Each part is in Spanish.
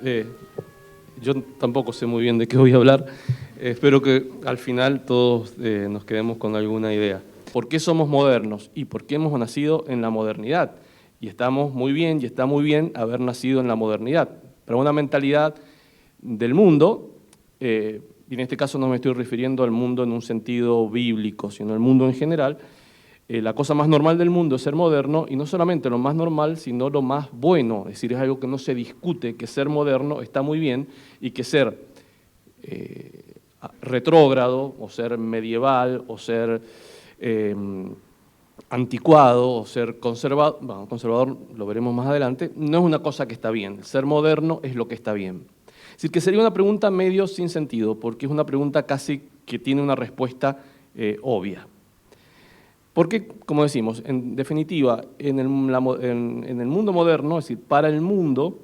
Eh, yo tampoco sé muy bien de qué voy a hablar. Espero que al final todos nos quedemos con alguna idea. ¿Por qué somos modernos? Y por qué hemos nacido en la modernidad. Y estamos muy bien, y está muy bien haber nacido en la modernidad. Pero una mentalidad del mundo, y en este caso no me estoy refiriendo al mundo en un sentido bíblico, sino al mundo en general. La cosa más normal del mundo es ser moderno, y no solamente lo más normal, sino lo más bueno. Es decir, es algo que no se discute, que ser moderno está muy bien, y que ser retrógrado, o ser medieval, o ser anticuado, o ser conservador, bueno, conservador lo veremos más adelante, no es una cosa que está bien. Ser moderno es lo que está bien. Es decir, que sería una pregunta medio sin sentido, porque es una pregunta casi que tiene una respuesta obvia. Porque, como decimos, en definitiva, en el mundo moderno, es decir, para el mundo,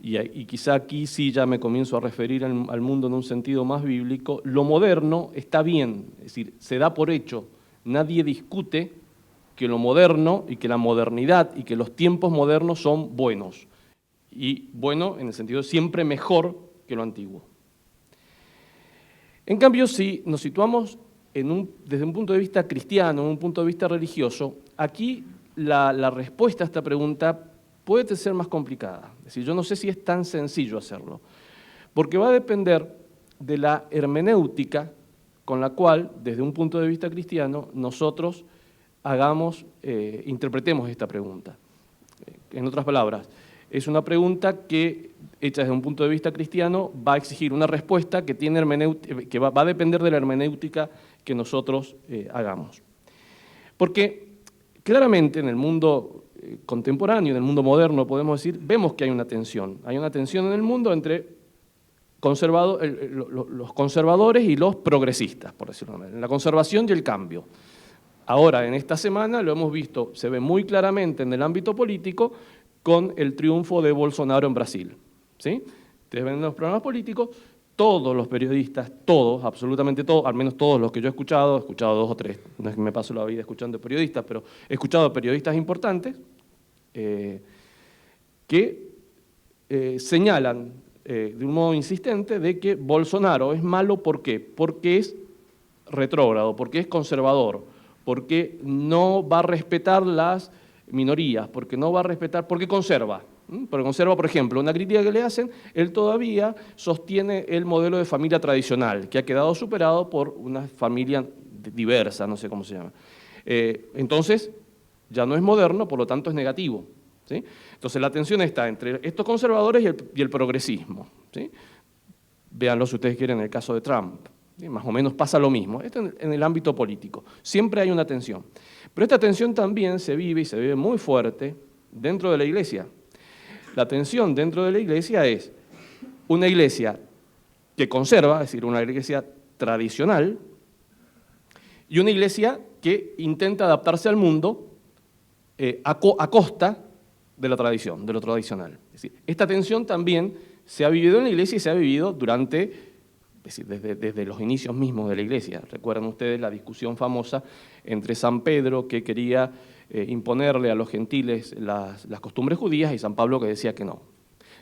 y quizá aquí sí ya me comienzo a referir al mundo en un sentido más bíblico, lo moderno está bien, es decir, se da por hecho. Nadie discute que lo moderno y que la modernidad y que los tiempos modernos son buenos. Y bueno, en el sentido de siempre mejor que lo antiguo. En cambio, si nos situamos desde un punto de vista cristiano, un punto de vista religioso, aquí la respuesta a esta pregunta puede ser más complicada. Es decir, yo no sé si es tan sencillo hacerlo, porque va a depender de la hermenéutica con la cual, desde un punto de vista cristiano, nosotros interpretemos esta pregunta. En otras palabras, es una pregunta que, hecha desde un punto de vista cristiano, va a exigir una respuesta que va a depender de la hermenéutica que nosotros hagamos. Porque claramente en el mundo contemporáneo, en el mundo moderno, podemos decir, vemos que hay una tensión. Hay una tensión en el mundo entre los conservadores y los progresistas, por decirlo de alguna manera, la conservación y el cambio. Ahora, en esta semana, lo hemos visto, se ve muy claramente en el ámbito político con el triunfo de Bolsonaro en Brasil. ¿Sí? Ustedes ven los programas políticos, todos los periodistas, todos, absolutamente todos, al menos todos los que yo he escuchado dos o tres, no es que me paso la vida escuchando periodistas, pero he escuchado periodistas importantes que señalan de un modo insistente de que Bolsonaro es malo. ¿Por qué? Porque es retrógrado, porque es conservador, porque no va a respetar las minorías, porque no va a respetar, porque conserva. Porque conserva, por ejemplo, una crítica que le hacen, él todavía sostiene el modelo de familia tradicional, que ha quedado superado por una familia diversa, no sé cómo se llama. Entonces, ya no es moderno, por lo tanto es negativo. ¿Sí? Entonces la tensión está entre estos conservadores y el progresismo. ¿Sí? Véanlo si ustedes quieren en el caso de Trump. ¿Sí? Más o menos pasa lo mismo. Esto en el ámbito político. Siempre hay una tensión. Pero esta tensión también se vive, y se vive muy fuerte, dentro de la iglesia. La tensión dentro de la iglesia es una iglesia que conserva, es decir, una iglesia tradicional, y una iglesia que intenta adaptarse al mundo a costa de la tradición, de lo tradicional. Es decir, esta tensión también se ha vivido en la iglesia y se ha vivido desde los inicios mismos de la iglesia. Recuerdan ustedes la discusión famosa entre San Pedro, que quería imponerle a los gentiles las costumbres judías, y San Pablo, que decía que no.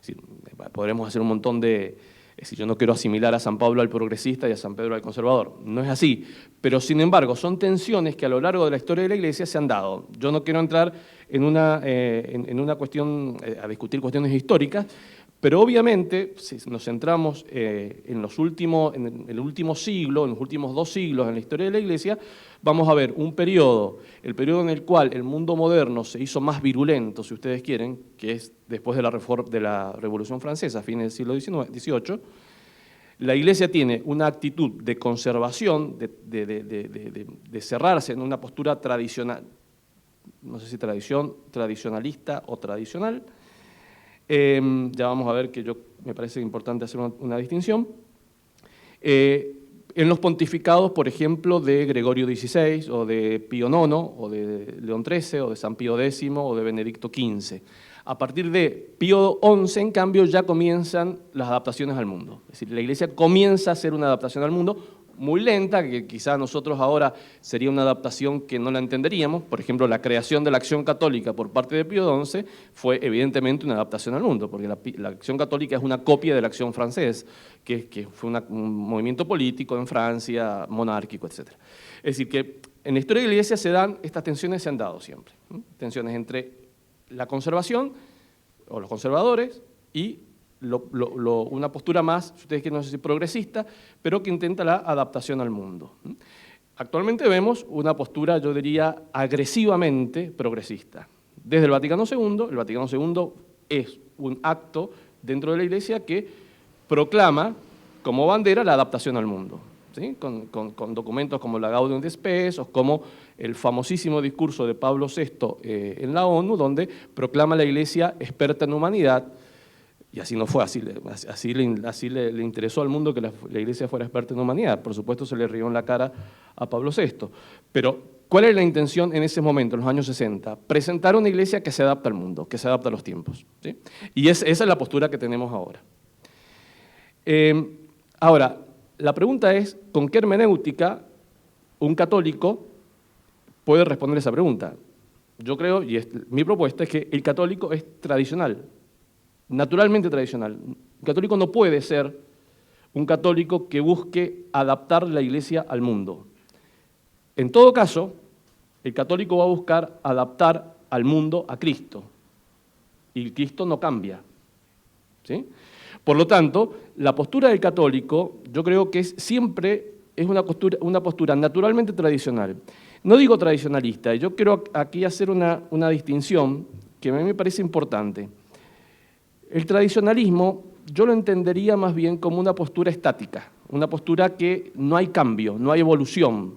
Es decir, podremos hacer un montón de... Es decir, yo no quiero asimilar a San Pablo al progresista y a San Pedro al conservador. No es así. Pero, sin embargo, son tensiones que a lo largo de la historia de la iglesia se han dado. Yo no quiero entrar en una cuestión, a discutir cuestiones históricas, pero obviamente, si nos centramos en el último siglo, en los últimos 2 siglos en la historia de la Iglesia, vamos a ver el periodo en el cual el mundo moderno se hizo más virulento, si ustedes quieren, que es después de la Revolución Francesa, a fines del siglo XVIII. La Iglesia tiene una actitud de conservación, de cerrarse en una postura tradicional, no sé si tradicionalista o tradicional. Ya vamos a ver que me parece importante hacer una distinción. En los pontificados, por ejemplo, de Gregorio XVI, o de Pío IX, o de León XIII, o de San Pío X, o de Benedicto XV. A partir de Pío XI, en cambio, ya comienzan las adaptaciones al mundo. Es decir, la Iglesia comienza a hacer una adaptación al mundo, muy lenta, que quizá nosotros ahora sería una adaptación que no la entenderíamos. Por ejemplo, la creación de la Acción Católica por parte de Pío XI fue evidentemente una adaptación al mundo, porque la Acción Católica es una copia de la Acción Francesa, que fue un movimiento político en Francia, monárquico, etc. Es decir, que en la historia de la Iglesia estas tensiones se han dado siempre, ¿no? Tensiones entre la conservación, o los conservadores, y una postura más, si ustedes quieren, no sé si progresista, pero que intenta la adaptación al mundo. Actualmente vemos una postura, yo diría, agresivamente progresista. Desde el Vaticano II es un acto dentro de la Iglesia que proclama como bandera la adaptación al mundo, ¿sí? Con documentos como la Gaudium et Spes, o como el famosísimo discurso de Pablo VI en la ONU, donde proclama a la Iglesia experta en humanidad. Y así no fue, así le interesó al mundo que la Iglesia fuera experta en humanidad. Por supuesto se le rió en la cara a Pablo VI. Pero, ¿cuál es la intención en ese momento, en los años 60? Presentar una Iglesia que se adapta al mundo, que se adapta a los tiempos, ¿sí? Y esa es la postura que tenemos ahora. Ahora, la pregunta es, ¿con qué hermenéutica un católico puede responder esa pregunta? Yo creo, y mi propuesta es que el católico es tradicional, naturalmente tradicional. Un católico no puede ser un católico que busque adaptar la Iglesia al mundo. En todo caso, el católico va a buscar adaptar al mundo a Cristo, y Cristo no cambia, ¿sí? Por lo tanto, la postura del católico, yo creo que siempre es una postura naturalmente tradicional. No digo tradicionalista, yo quiero aquí hacer una distinción que a mí me parece importante. El tradicionalismo yo lo entendería más bien como una postura estática, una postura que no hay cambio, no hay evolución.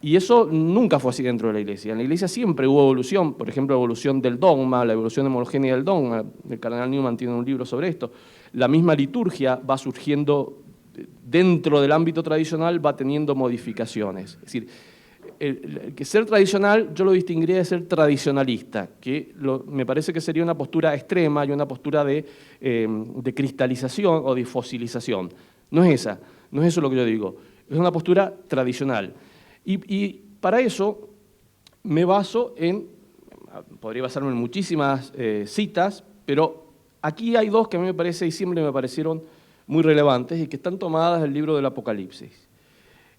Y eso nunca fue así dentro de la Iglesia. En la Iglesia siempre hubo evolución, por ejemplo, evolución del dogma, la evolución homogénea del dogma. El cardenal Newman tiene un libro sobre esto. La misma liturgia va surgiendo dentro del ámbito tradicional, va teniendo modificaciones. Es decir, que ser tradicional yo lo distinguiría de ser tradicionalista, que me parece que sería una postura extrema y una postura de cristalización o de fosilización. No es eso lo que yo digo, es una postura tradicional. Y para eso me baso podría basarme en muchísimas citas, pero aquí hay dos que a mí me parece y siempre me parecieron muy relevantes y que están tomadas del libro del Apocalipsis.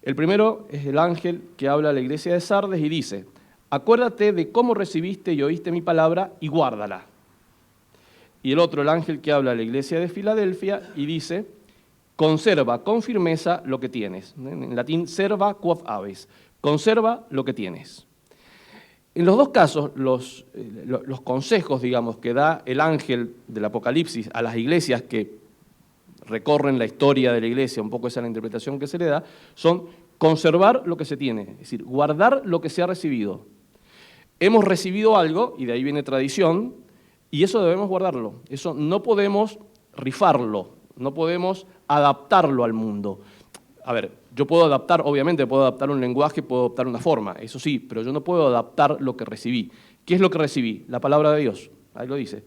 El primero es el ángel que habla a la iglesia de Sardes y dice: acuérdate de cómo recibiste y oíste mi palabra y guárdala. Y el otro, el ángel que habla a la iglesia de Filadelfia y dice: conserva con firmeza lo que tienes. En latín, serva quod habes. Conserva lo que tienes. En los dos casos, los consejos, digamos, que da el ángel del Apocalipsis a las iglesias que recorren la historia de la iglesia, un poco esa es la interpretación que se le da, son conservar lo que se tiene, es decir, guardar lo que se ha recibido. Hemos recibido algo, y de ahí viene tradición, y eso debemos guardarlo. Eso no podemos rifarlo, no podemos adaptarlo al mundo. A ver, yo puedo adaptar, obviamente puedo adaptar un lenguaje, puedo adaptar una forma, eso sí, pero yo no puedo adaptar lo que recibí. ¿Qué es lo que recibí? La palabra de Dios, ahí lo dice.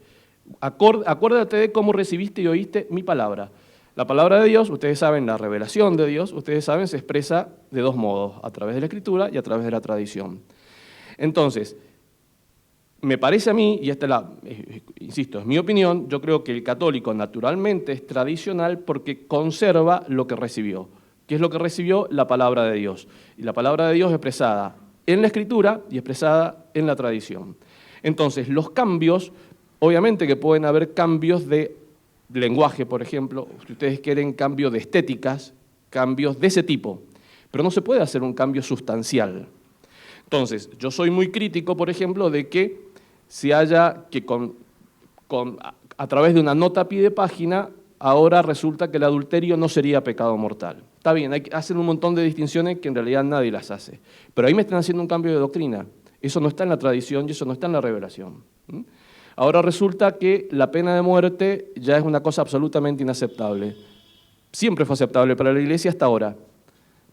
Acuérdate de cómo recibiste y oíste mi palabra. La palabra de Dios, ustedes saben, la revelación de Dios, ustedes saben, se expresa de dos modos, a través de la Escritura y a través de la tradición. Entonces, me parece a mí, y insisto, es mi opinión, yo creo que el católico naturalmente es tradicional porque conserva lo que recibió. ¿Qué es lo que recibió? La palabra de Dios. Y la palabra de Dios expresada en la Escritura y expresada en la tradición. Entonces, los cambios, obviamente que pueden haber cambios de lenguaje, por ejemplo, si ustedes quieren cambio de estéticas, cambios de ese tipo, pero no se puede hacer un cambio sustancial. Entonces, yo soy muy crítico, por ejemplo, de que se haya que a través de una nota a pie de página, ahora resulta que el adulterio no sería pecado mortal. Está bien, hay que hacer un montón de distinciones que en realidad nadie las hace, pero ahí me están haciendo un cambio de doctrina. Eso no está en la tradición y eso no está en la revelación. Ahora resulta que la pena de muerte ya es una cosa absolutamente inaceptable. Siempre fue aceptable para la Iglesia hasta ahora.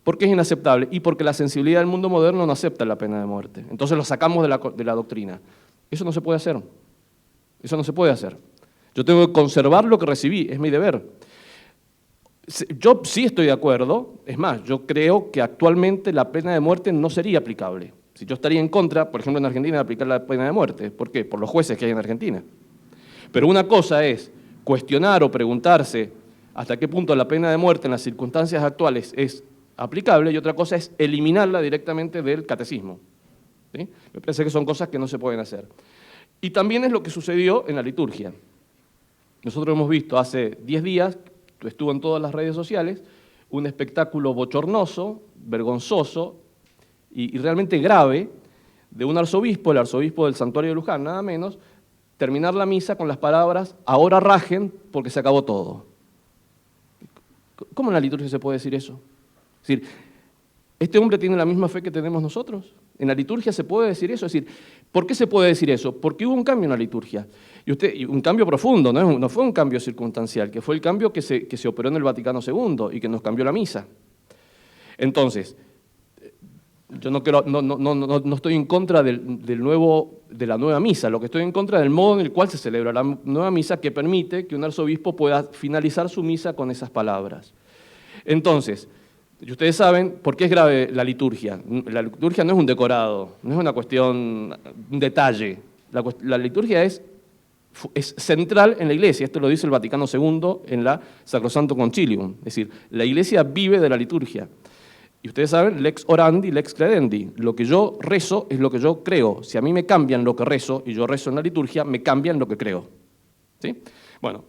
¿Por qué es inaceptable? Y porque la sensibilidad del mundo moderno no acepta la pena de muerte. Entonces lo sacamos de la doctrina. Eso no se puede hacer. Eso no se puede hacer. Yo tengo que conservar lo que recibí, es mi deber. Yo sí estoy de acuerdo, es más, yo creo que actualmente la pena de muerte no sería aplicable. Si yo estaría en contra, por ejemplo, en Argentina, de aplicar la pena de muerte. ¿Por qué? Por los jueces que hay en Argentina. Pero una cosa es cuestionar o preguntarse hasta qué punto la pena de muerte en las circunstancias actuales es aplicable y otra cosa es eliminarla directamente del catecismo. ¿Sí? Me parece que son cosas que no se pueden hacer. Y también es lo que sucedió en la liturgia. Nosotros hemos visto hace 10 días, estuvo en todas las redes sociales, un espectáculo bochornoso, vergonzoso y realmente grave de un arzobispo, el arzobispo del Santuario de Luján, nada menos, terminar la misa con las palabras, ahora rajen porque se acabó todo. ¿Cómo en la liturgia se puede decir eso? Es decir, ¿este hombre tiene la misma fe que tenemos nosotros? En la liturgia se puede decir eso. Es decir, ¿por qué se puede decir eso? Porque hubo un cambio en la liturgia. Y un cambio profundo, no fue un cambio circunstancial, que fue el cambio que se operó en el Vaticano II y que nos cambió la misa. Entonces, yo no estoy en contra de la nueva misa, lo que estoy en contra es del modo en el cual se celebra la nueva misa que permite que un arzobispo pueda finalizar su misa con esas palabras. Entonces, y ustedes saben por qué es grave la liturgia. La liturgia no es un decorado, no es una cuestión, un detalle. La liturgia es central en la Iglesia, esto lo dice el Vaticano II en la Sacrosanto Concilium. Es decir, la Iglesia vive de la liturgia. Y ustedes saben, lex orandi, lex credendi. Lo que yo rezo es lo que yo creo. Si a mí me cambian lo que rezo y yo rezo en la liturgia, me cambian lo que creo. ¿Sí? Bueno,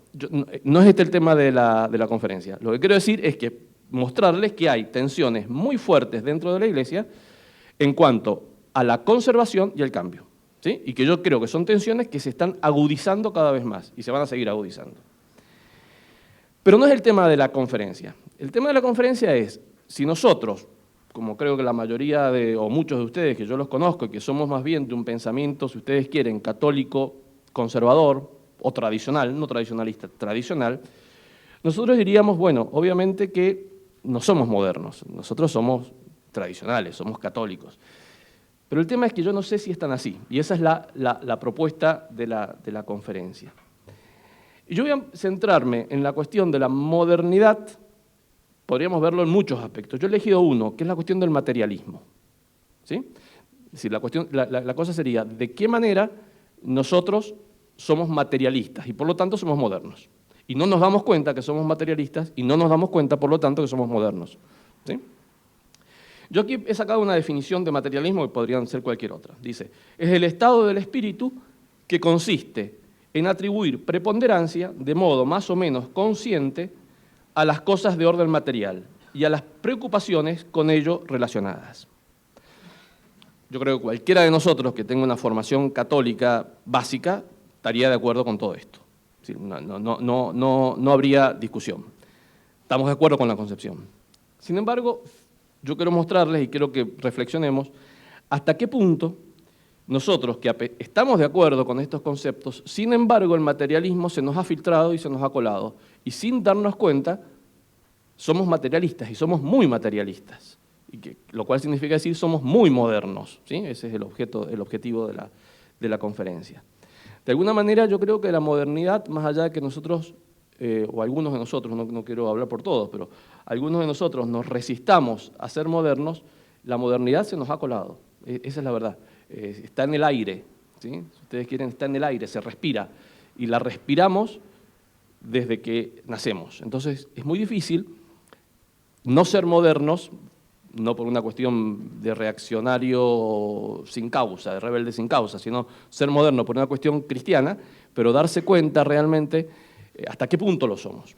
no es este el tema de la conferencia. Lo que quiero decir es que mostrarles que hay tensiones muy fuertes dentro de la Iglesia en cuanto a la conservación y el cambio. ¿Sí? Y que yo creo que son tensiones que se están agudizando cada vez más y se van a seguir agudizando. Pero no es el tema de la conferencia. El tema de la conferencia es, si nosotros, como creo que la mayoría o muchos de ustedes que yo los conozco y que somos más bien de un pensamiento, si ustedes quieren, católico, conservador o tradicional, no tradicionalista, tradicional, nosotros diríamos, bueno, obviamente que no somos modernos, nosotros somos tradicionales, somos católicos. Pero el tema es que yo no sé si es tan así, y esa es la propuesta de la conferencia. Y yo voy a centrarme en la cuestión de la modernidad, podríamos verlo en muchos aspectos. Yo he elegido uno, que es la cuestión del materialismo. ¿Sí? Es decir, la cosa sería, ¿de qué manera nosotros somos materialistas y por lo tanto somos modernos? Y no nos damos cuenta que somos materialistas y no nos damos cuenta, por lo tanto, que somos modernos. ¿Sí? Yo aquí he sacado una definición de materialismo que podrían ser cualquier otra. Dice, es el estado del espíritu que consiste en atribuir preponderancia de modo más o menos consciente a las cosas de orden material y a las preocupaciones con ello relacionadas. Yo creo que cualquiera de nosotros que tenga una formación católica básica estaría de acuerdo con todo esto. No habría discusión. Estamos de acuerdo con la concepción. Sin embargo, yo quiero mostrarles y quiero que reflexionemos hasta qué punto nosotros que estamos de acuerdo con estos conceptos, sin embargo el materialismo se nos ha filtrado y se nos ha colado. Y sin darnos cuenta, somos materialistas y somos muy materialistas. Lo cual significa decir somos muy modernos. ¿Sí? Ese es el objetivo de la conferencia. De alguna manera yo creo que la modernidad, más allá de que nosotros, o algunos de nosotros, no quiero hablar por todos, pero algunos de nosotros nos resistamos a ser modernos, la modernidad se nos ha colado. Esa es la verdad. Está en el aire, ¿sí? Si ustedes quieren, está en el aire, se respira. Y la respiramos desde que nacemos. Entonces es muy difícil no ser modernos, no por una cuestión de reaccionario sin causa, de rebelde sin causa, sino ser moderno por una cuestión cristiana, pero darse cuenta realmente hasta qué punto lo somos.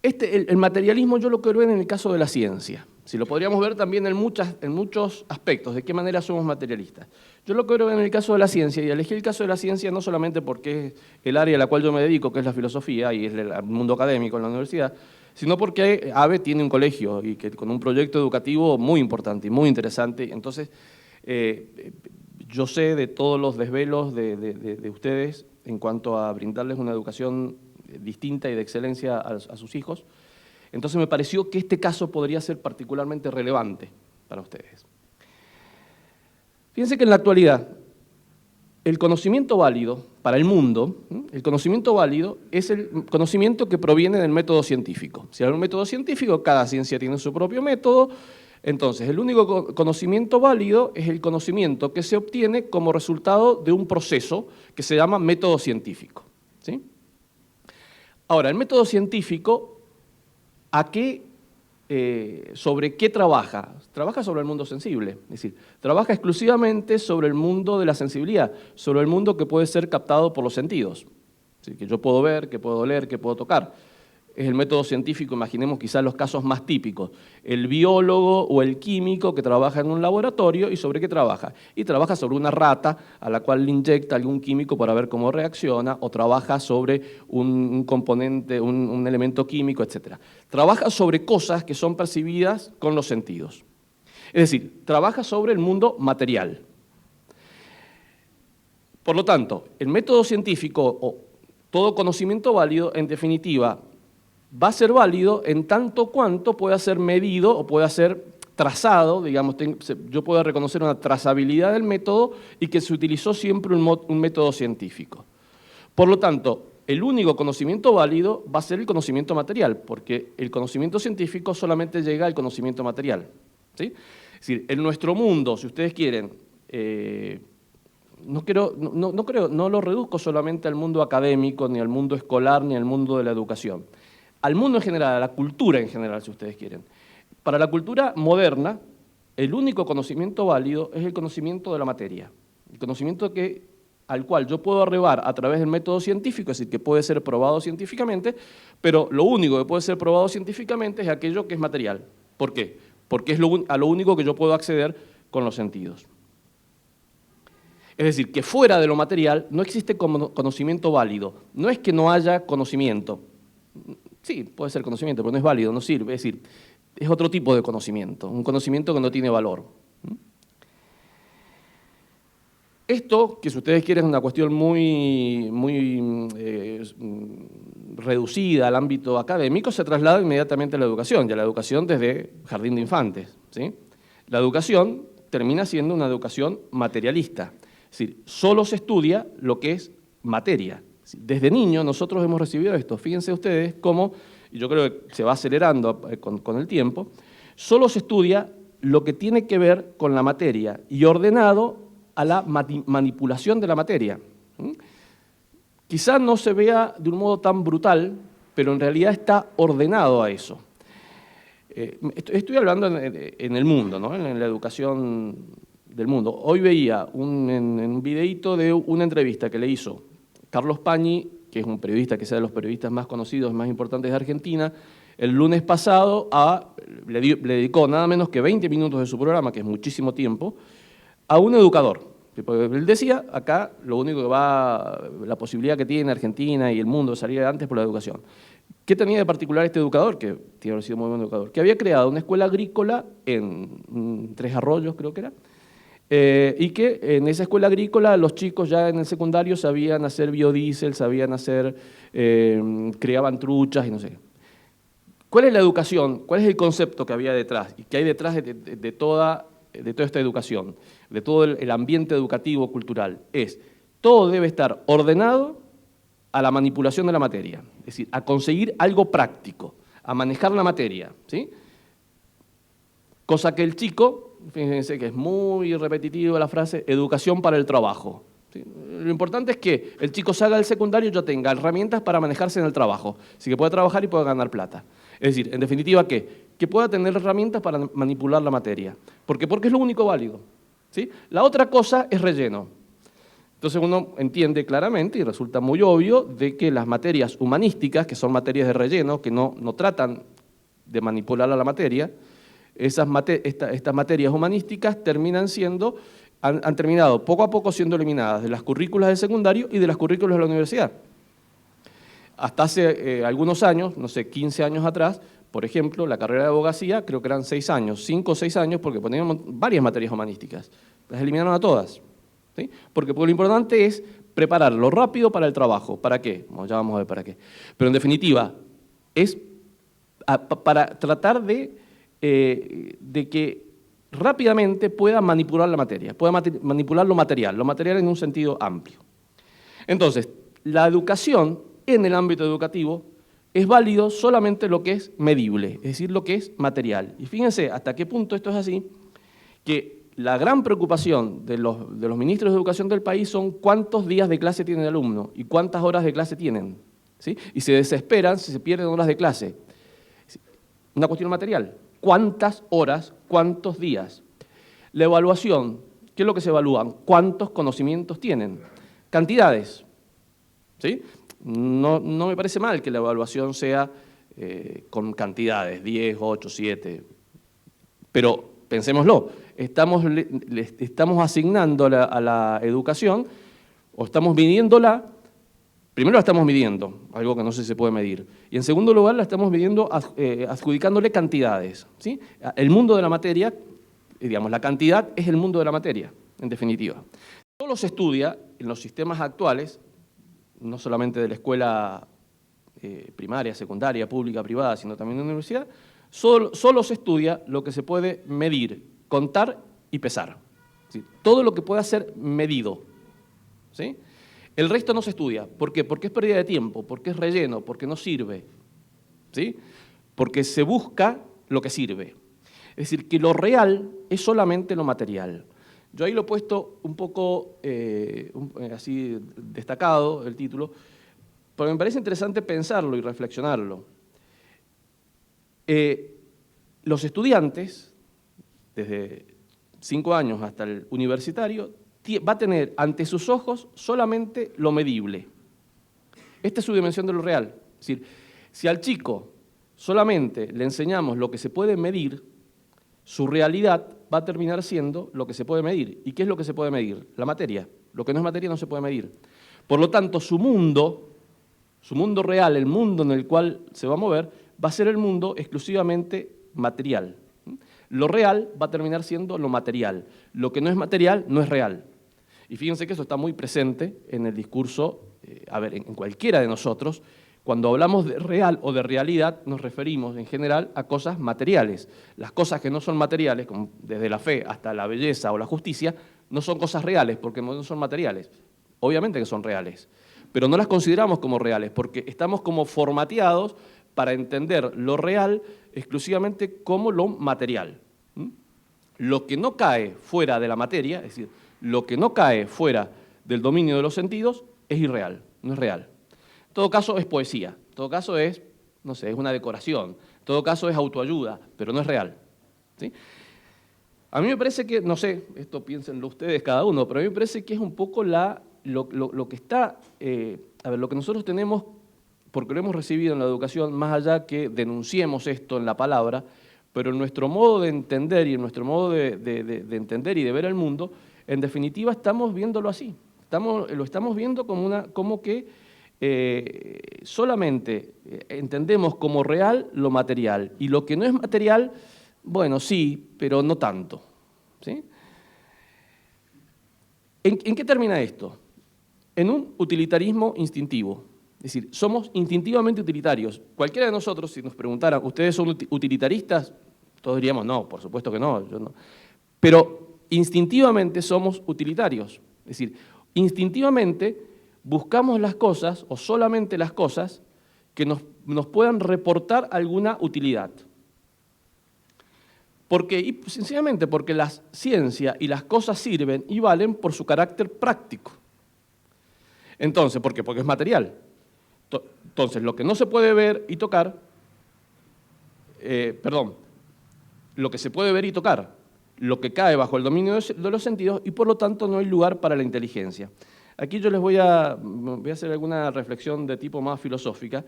El materialismo yo lo quiero ver en el caso de la ciencia. Si lo podríamos ver también en muchos aspectos, de qué manera somos materialistas. Yo lo quiero ver en el caso de la ciencia, y elegí el caso de la ciencia no solamente porque es el área a la cual yo me dedico, que es la filosofía, y es el mundo académico en la universidad, sino porque AVE tiene un colegio, y que con un proyecto educativo muy importante y muy interesante. Entonces, yo sé de todos los desvelos de ustedes en cuanto a brindarles una educación distinta y de excelencia a sus hijos. Entonces me pareció que este caso podría ser particularmente relevante para ustedes. Fíjense que en la actualidad el conocimiento válido para el mundo, el conocimiento válido es el conocimiento que proviene del método científico. Si hay un método científico, cada ciencia tiene su propio método. Entonces, el único conocimiento válido es el conocimiento que se obtiene como resultado de un proceso que se llama método científico, ¿sí? Ahora, el método científico, ¿sobre qué trabaja? Trabaja sobre el mundo sensible, es decir, trabaja exclusivamente sobre el mundo de la sensibilidad, sobre el mundo que puede ser captado por los sentidos, ¿sí? Que yo puedo ver, que puedo oler, que puedo tocar. Es el método científico, imaginemos quizás los casos más típicos, el biólogo o el químico que trabaja en un laboratorio. ¿Y sobre qué trabaja? Y trabaja sobre una rata a la cual le inyecta algún químico para ver cómo reacciona, o trabaja sobre un componente, un elemento químico, etc. Trabaja sobre cosas que son percibidas con los sentidos. Es decir, trabaja sobre el mundo material. Por lo tanto, el método científico o todo conocimiento válido, en definitiva, va a ser válido en tanto cuanto pueda ser medido o pueda ser trazado, digamos, yo puedo reconocer una trazabilidad del método y que se utilizó siempre un método científico. Por lo tanto, el único conocimiento válido va a ser el conocimiento material, porque el conocimiento científico solamente llega al conocimiento material, ¿sí? Es decir, en nuestro mundo, si ustedes quieren, no lo reduzco solamente al mundo académico, ni al mundo escolar, ni al mundo de la educación. Al mundo en general, a la cultura en general, si ustedes quieren. Para la cultura moderna, el único conocimiento válido es el conocimiento de la materia, el conocimiento al cual yo puedo arribar a través del método científico, es decir, que puede ser probado científicamente, pero lo único que puede ser probado científicamente es aquello que es material. ¿Por qué? Porque es a lo único que yo puedo acceder con los sentidos. Es decir, que fuera de lo material no existe conocimiento válido. No es que no haya conocimiento. Sí, puede ser conocimiento, pero no es válido, no sirve. Es decir, es otro tipo de conocimiento, un conocimiento que no tiene valor. Esto, que si ustedes quieren es una cuestión muy reducida al ámbito académico, se traslada inmediatamente a la educación, y a la educación desde jardín de infantes, ¿sí? La educación termina siendo una educación materialista, es decir, solo se estudia lo que es materia. Desde niño nosotros hemos recibido esto, fíjense ustedes cómo, y yo creo que se va acelerando con el tiempo, solo se estudia lo que tiene que ver con la materia y ordenado a la manipulación de la materia. Quizás no se vea de un modo tan brutal, pero en realidad está ordenado a eso. Estoy hablando en el mundo, ¿no? En la educación del mundo. Hoy veía en un videíto de una entrevista que le hizo Carlos Pañi, que es un periodista que sea de los periodistas más conocidos, más importantes de Argentina, el lunes pasado le dedicó nada menos que 20 minutos de su programa, que es muchísimo tiempo, a un educador. Porque él decía, acá lo único que la posibilidad que tiene Argentina y el mundo de salir adelante es por la educación. ¿Qué tenía de particular este educador? Que tiene que haber sido muy buen educador. Que había creado una escuela agrícola en Tres Arroyos, creo que era, y que en esa escuela agrícola los chicos ya en el secundario sabían hacer biodiesel, sabían hacer, criaban truchas y no sé. ¿Cuál es la educación? ¿Cuál es el concepto que había detrás? Y que hay detrás de toda esta educación, de todo el ambiente educativo, cultural? Todo debe estar ordenado a la manipulación de la materia, es decir, a conseguir algo práctico, a manejar la materia, ¿sí? Cosa que el chico, fíjense que es muy repetitiva la frase, educación para el trabajo, ¿sí? Lo importante es que el chico salga del secundario y ya tenga herramientas para manejarse en el trabajo, así que pueda trabajar y pueda ganar plata. Es decir, en definitiva, que pueda tener herramientas para manipular la materia. ¿Por qué? Porque es lo único válido, ¿sí? La otra cosa es relleno. Entonces uno entiende claramente y resulta muy obvio de que las materias humanísticas, que son materias de relleno, que no tratan de manipular a la materia, estas materias humanísticas han terminado poco a poco siendo eliminadas de las currículas del secundario y de las currículas de la universidad. Hasta hace algunos años, no sé, 15 años atrás, por ejemplo, la carrera de abogacía, creo que eran 6 años, 5 o 6 años, porque poníamos varias materias humanísticas. Las eliminaron a todas, ¿sí? Porque lo importante es prepararlo rápido para el trabajo. ¿Para qué? Bueno, ya vamos a ver para qué. Pero en definitiva, es para tratar de que rápidamente pueda manipular la materia, pueda manipular lo material en un sentido amplio. Entonces, la educación en el ámbito educativo es válido solamente lo que es medible, es decir, lo que es material. Y fíjense hasta qué punto esto es así, que la gran preocupación de los ministros de educación del país son cuántos días de clase tiene el alumno y cuántas horas de clase tienen, ¿sí? Y se desesperan si se pierden horas de clase. Una cuestión material. ¿Cuántas horas, cuántos días? La evaluación, ¿qué es lo que se evalúan? ¿Cuántos conocimientos tienen? Cantidades, ¿sí? No me parece mal que la evaluación sea con cantidades, 10, 8, 7, pero pensémoslo, le estamos asignando a la educación, o estamos midiéndola, primero la estamos midiendo, algo que no sé si se puede medir, y en segundo lugar la estamos midiendo adjudicándole cantidades, ¿sí? El mundo de la materia, digamos, la cantidad es el mundo de la materia, en definitiva. Solo se estudia en los sistemas actuales, no solamente de la escuela primaria, secundaria, pública, privada, sino también de la universidad, solo se estudia lo que se puede medir, contar y pesar. ¿Sí? Todo lo que pueda ser medido. ¿Sí? El resto no se estudia. ¿Por qué? Porque es pérdida de tiempo, porque es relleno, porque no sirve. ¿Sí? Porque se busca lo que sirve. Es decir, que lo real es solamente lo material. Yo ahí lo he puesto un poco así destacado, el título, porque me parece interesante pensarlo y reflexionarlo. Los estudiantes, desde 5 años hasta el universitario, va a tener ante sus ojos solamente lo medible. Esta es su dimensión de lo real. Es decir, si al chico solamente le enseñamos lo que se puede medir, su realidad va a terminar siendo lo que se puede medir. ¿Y qué es lo que se puede medir? La materia. Lo que no es materia no se puede medir. Por lo tanto, su mundo real, el mundo en el cual se va a mover, va a ser el mundo exclusivamente material. Lo real va a terminar siendo lo material. Lo que no es material no es real. Y fíjense que eso está muy presente en el discurso, en cualquiera de nosotros. Cuando hablamos de real o de realidad, nos referimos en general a cosas materiales. Las cosas que no son materiales, como desde la fe hasta la belleza o la justicia, no son cosas reales porque no son materiales. Obviamente que son reales, pero no las consideramos como reales porque estamos como formateados para entender lo real exclusivamente como lo material. Lo que no cae fuera de la materia, es decir, lo que no cae fuera del dominio de los sentidos, es irreal, no es real. En todo caso es poesía, en todo caso es, no sé, es una decoración, en todo caso es autoayuda, pero no es real. ¿Sí? A mí me parece que, no sé, esto piénsenlo ustedes cada uno, pero a mí me parece que es un poco lo que está, lo que nosotros tenemos, porque lo hemos recibido en la educación, más allá que denunciemos esto en la palabra, pero en nuestro modo de entender y en nuestro modo de entender y de ver el mundo, en definitiva estamos viéndolo así. Lo estamos viendo como que solamente entendemos como real lo material, y lo que no es material, bueno, sí, pero no tanto. ¿Sí? ¿En qué termina esto? En un utilitarismo instintivo. Es decir, somos instintivamente utilitarios. Cualquiera de nosotros, si nos preguntara, ¿ustedes son utilitaristas? Todos diríamos, no, por supuesto que no, yo no. Pero instintivamente somos utilitarios. Es decir, instintivamente buscamos las cosas, o solamente las cosas, que nos puedan reportar alguna utilidad. Y sencillamente porque la ciencia y las cosas sirven y valen por su carácter práctico. Entonces, ¿por qué? Porque es material. Entonces, lo que no se puede ver y tocar, lo que se puede ver y tocar, lo que cae bajo el dominio de los sentidos, y por lo tanto no hay lugar para la inteligencia. Aquí yo les voy a hacer alguna reflexión de tipo más filosófica,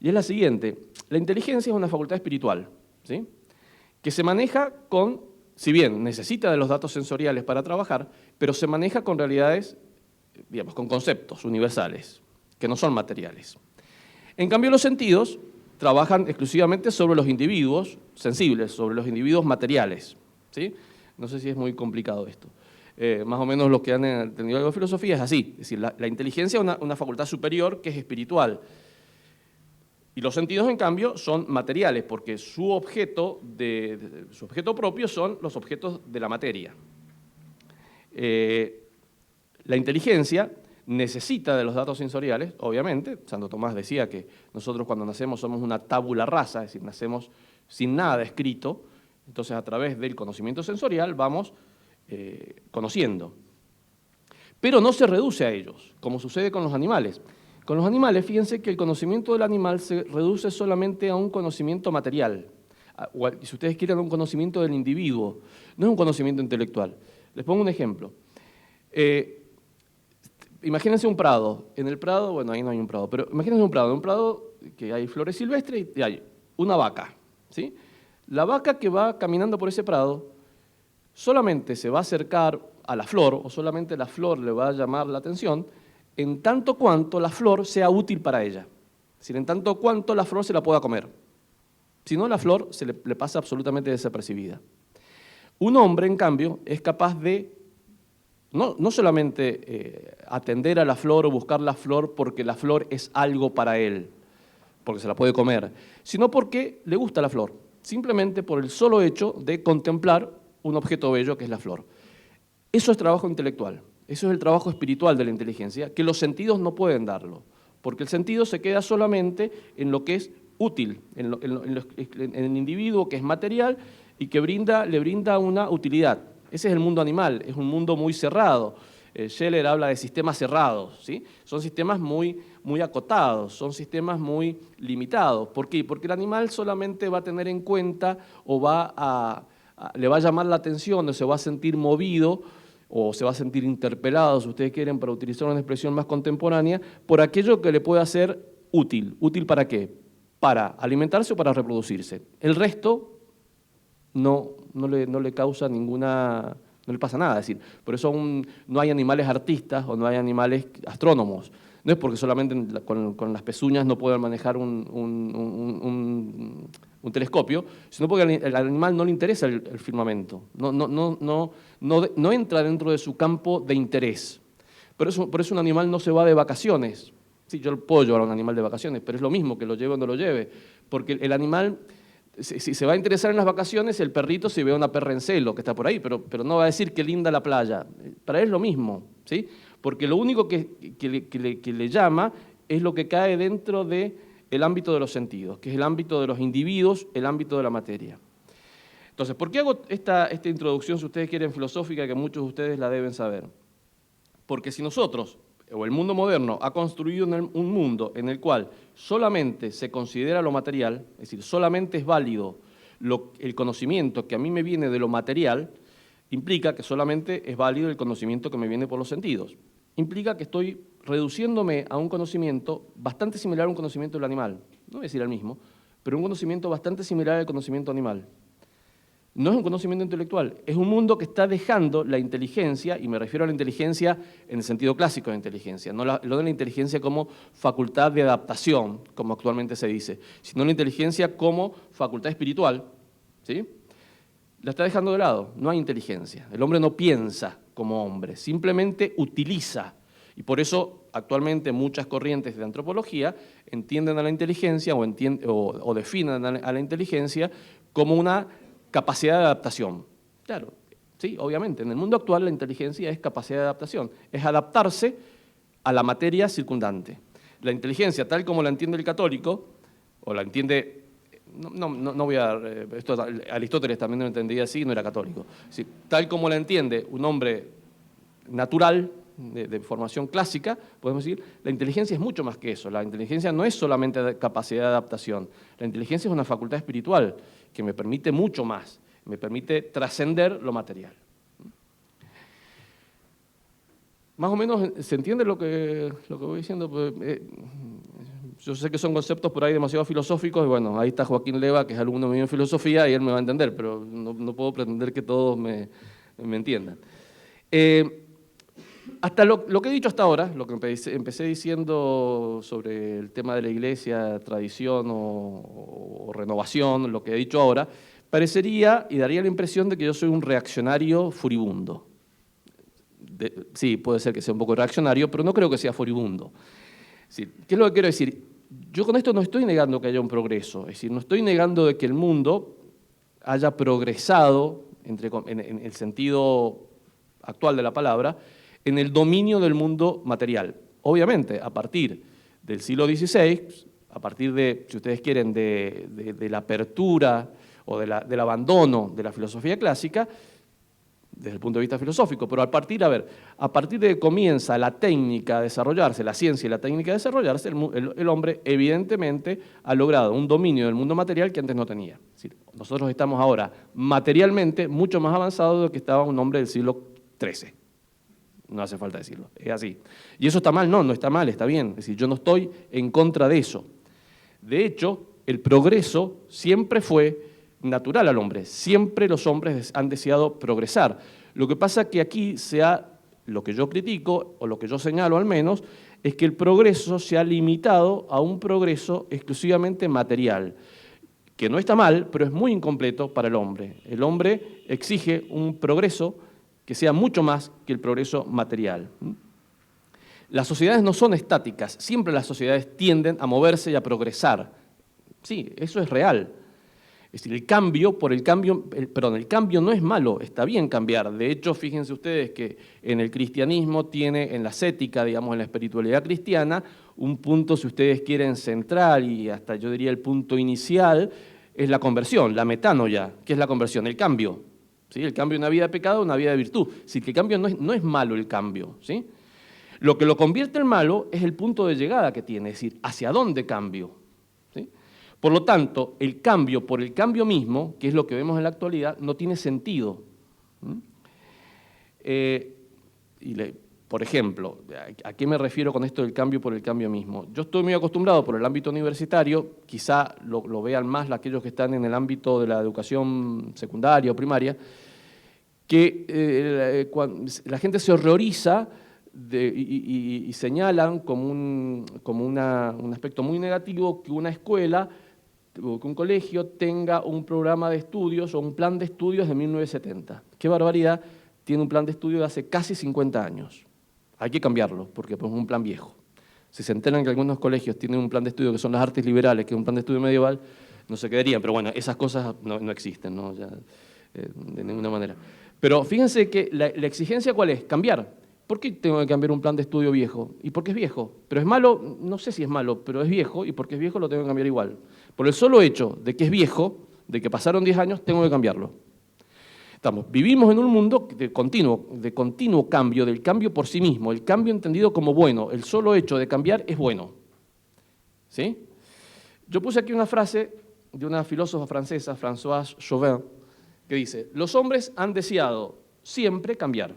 y es la siguiente. La inteligencia es una facultad espiritual, ¿sí?, que se maneja si bien necesita de los datos sensoriales para trabajar, pero se maneja con realidades, digamos, con conceptos universales, que no son materiales. En cambio, los sentidos trabajan exclusivamente sobre los individuos sensibles, sobre los individuos materiales. ¿Sí? No sé si es muy complicado esto. Más o menos los que han entendido algo de filosofía es así. Es decir, la inteligencia es una facultad superior que es espiritual. Y los sentidos, en cambio, son materiales, porque su objeto propio son los objetos de la materia. La inteligencia necesita de los datos sensoriales, obviamente. Santo Tomás decía que nosotros cuando nacemos somos una tabula rasa, es decir, nacemos sin nada escrito, entonces a través del conocimiento sensorial vamos conociendo. Pero no se reduce a ellos, como sucede con los animales. Con los animales, fíjense que el conocimiento del animal se reduce solamente a un conocimiento material, o si ustedes quieren, a un conocimiento del individuo, no es un conocimiento intelectual. Les pongo un ejemplo. Imagínense un prado. En el prado, bueno, ahí no hay un prado, pero imagínense en un prado que hay flores silvestres y hay una vaca, ¿sí? La vaca que va caminando por ese prado solamente se va a acercar a la flor, o solamente la flor le va a llamar la atención, en tanto cuanto la flor sea útil para ella. Es decir, en tanto cuanto la flor se la pueda comer. Si no, la flor se le pasa absolutamente desapercibida. Un hombre, en cambio, es capaz de no solamente atender a la flor o buscar la flor porque la flor es algo para él, porque se la puede comer, sino porque le gusta la flor, simplemente por el solo hecho de contemplar un objeto bello que es la flor. Eso es trabajo intelectual, eso es el trabajo espiritual de la inteligencia, que los sentidos no pueden darlo, porque el sentido se queda solamente en lo que es útil, en el individuo que es material y que le brinda una utilidad. Ese es el mundo animal, es un mundo muy cerrado. Scheller habla de sistemas cerrados, ¿sí? Son sistemas muy acotados, son sistemas muy limitados. ¿Por qué? Porque el animal solamente va a tener en cuenta o le va a llamar la atención o se va a sentir movido o se va a sentir interpelado, si ustedes quieren, para utilizar una expresión más contemporánea, por aquello que le pueda ser útil. ¿Útil para qué? Para alimentarse o para reproducirse. El resto no le causa ninguna, no le pasa nada. Es decir, por eso no hay animales artistas o no hay animales astrónomos. No es porque solamente con las pezuñas no puedan manejar un telescopio, sino porque al animal no le interesa el firmamento, no entra dentro de su campo de interés. Por eso un animal no se va de vacaciones. Sí, yo puedo llevar a un animal de vacaciones, pero es lo mismo que lo lleve o no lo lleve, porque el animal, si se va a interesar en las vacaciones, el perrito si ve a una perra en celo que está por ahí, pero no va a decir qué linda la playa. Para él es lo mismo, ¿sí? Porque lo único que le llama es lo que cae dentro del ámbito de los sentidos, que es el ámbito de los individuos, el ámbito de la materia. Entonces, ¿por qué hago esta introducción, si ustedes quieren, filosófica, que muchos de ustedes la deben saber? Porque si nosotros, o el mundo moderno, ha construido un mundo en el cual solamente se considera lo material, es decir, solamente es válido el conocimiento que a mí me viene de lo material, implica que solamente es válido el conocimiento que me viene por los sentidos. Implica que estoy reduciéndome a un conocimiento bastante similar a un conocimiento del animal. No voy a decir el mismo, pero un conocimiento bastante similar al conocimiento animal. No es un conocimiento intelectual, es un mundo que está dejando la inteligencia, y me refiero a la inteligencia en el sentido clásico de inteligencia, no de la inteligencia como facultad de adaptación, como actualmente se dice, sino la inteligencia como facultad espiritual, ¿sí? La está dejando de lado, no hay inteligencia. El hombre no piensa como hombre, simplemente utiliza. Y por eso actualmente muchas corrientes de antropología entienden a la inteligencia o definen a la inteligencia como una capacidad de adaptación. Claro, sí, obviamente, en el mundo actual la inteligencia es capacidad de adaptación, es adaptarse a la materia circundante. La inteligencia, tal como la entiende el católico, o la entiende, no voy a, esto Aristóteles también lo entendía así, no era católico, sí, tal como la entiende un hombre natural, de formación clásica, podemos decir, la inteligencia es mucho más que eso. La inteligencia no es solamente capacidad de adaptación, la inteligencia es una facultad espiritual que me permite mucho más, me permite trascender lo material. Más o menos se entiende lo que voy diciendo. Yo sé que son conceptos por ahí demasiado filosóficos, y bueno, ahí está Joaquín Leva, que es alumno mío en filosofía, y él me va a entender, pero no puedo pretender que todos me entiendan. Hasta lo que he dicho hasta ahora, lo que empecé diciendo sobre el tema de la iglesia, tradición o renovación, lo que he dicho ahora, parecería y daría la impresión de que yo soy un reaccionario furibundo. Sí, puede ser que sea un poco reaccionario, pero no creo que sea furibundo. Sí, ¿qué es lo que quiero decir? yo con esto no estoy negando que haya un progreso, es decir, no estoy negando de que el mundo haya progresado, en el sentido actual de la palabra, en el dominio del mundo material. Obviamente, a partir del siglo XVI, a partir de, si ustedes quieren, de la apertura o del abandono de la filosofía clásica, desde el punto de vista filosófico, pero a partir de que comienza la técnica a desarrollarse, la ciencia y la técnica a desarrollarse, el hombre evidentemente ha logrado un dominio del mundo material que antes no tenía. Es decir, nosotros estamos ahora materialmente mucho más avanzados de lo que estaba un hombre del siglo XIII. No hace falta decirlo, es así. ¿Y eso está mal? No, no está mal, está bien. Es decir, yo no estoy en contra de eso. De hecho, el progreso siempre fue natural al hombre. Siempre los hombres han deseado progresar. Lo que pasa es que aquí lo que yo critico, o lo que yo señalo al menos, es que el progreso se ha limitado a un progreso exclusivamente material, que no está mal, pero es muy incompleto para el hombre. El hombre exige un progreso que sea mucho más que el progreso material. Las sociedades no son estáticas, siempre las sociedades tienden a moverse y a progresar. Sí, eso es real. Es decir, el cambio no es malo, está bien cambiar. De hecho, fíjense ustedes que en el cristianismo tiene, en la ascética, digamos, en la espiritualidad cristiana, un punto, si ustedes quieren, central y hasta yo diría el punto inicial, es la conversión, la metanoia. ¿Qué es la conversión? El cambio. ¿Sí? El cambio de una vida de pecado a una vida de virtud. Si el cambio no es malo el cambio, ¿sí? Lo que lo convierte en malo es el punto de llegada que tiene, es decir, ¿hacia dónde cambio? ¿Sí? Por lo tanto, el cambio por el cambio mismo, que es lo que vemos en la actualidad, no tiene sentido. Por ejemplo, ¿a qué me refiero con esto del cambio por el cambio mismo? Yo estoy muy acostumbrado por el ámbito universitario, quizá lo vean más aquellos que están en el ámbito de la educación secundaria o primaria, que la gente se horroriza y señalan como un aspecto muy negativo que una escuela, que un colegio tenga un programa de estudios o un plan de estudios de 1970. ¡Qué barbaridad! Tiene un plan de estudio de hace casi 50 años. Hay que cambiarlo, porque es un plan viejo. Si se enteran que algunos colegios tienen un plan de estudio que son las artes liberales, que es un plan de estudio medieval, no se quedarían. Pero bueno, esas cosas no existen, ¿no? Ya, de ninguna manera. Pero fíjense que la exigencia, ¿cuál es? Cambiar. ¿Por qué tengo que cambiar un plan de estudio viejo? ¿Y por qué es viejo? ¿Pero es malo? No sé si es malo, pero es viejo, y porque es viejo lo tengo que cambiar igual. Por el solo hecho de que es viejo, de que pasaron 10 años, tengo que cambiarlo. Vivimos en un mundo de continuo cambio, del cambio por sí mismo, el cambio entendido como bueno. El solo hecho de cambiar es bueno. ¿Sí? Yo puse aquí una frase de una filósofa francesa, Françoise Chauvin, que dice: los hombres han deseado siempre cambiar,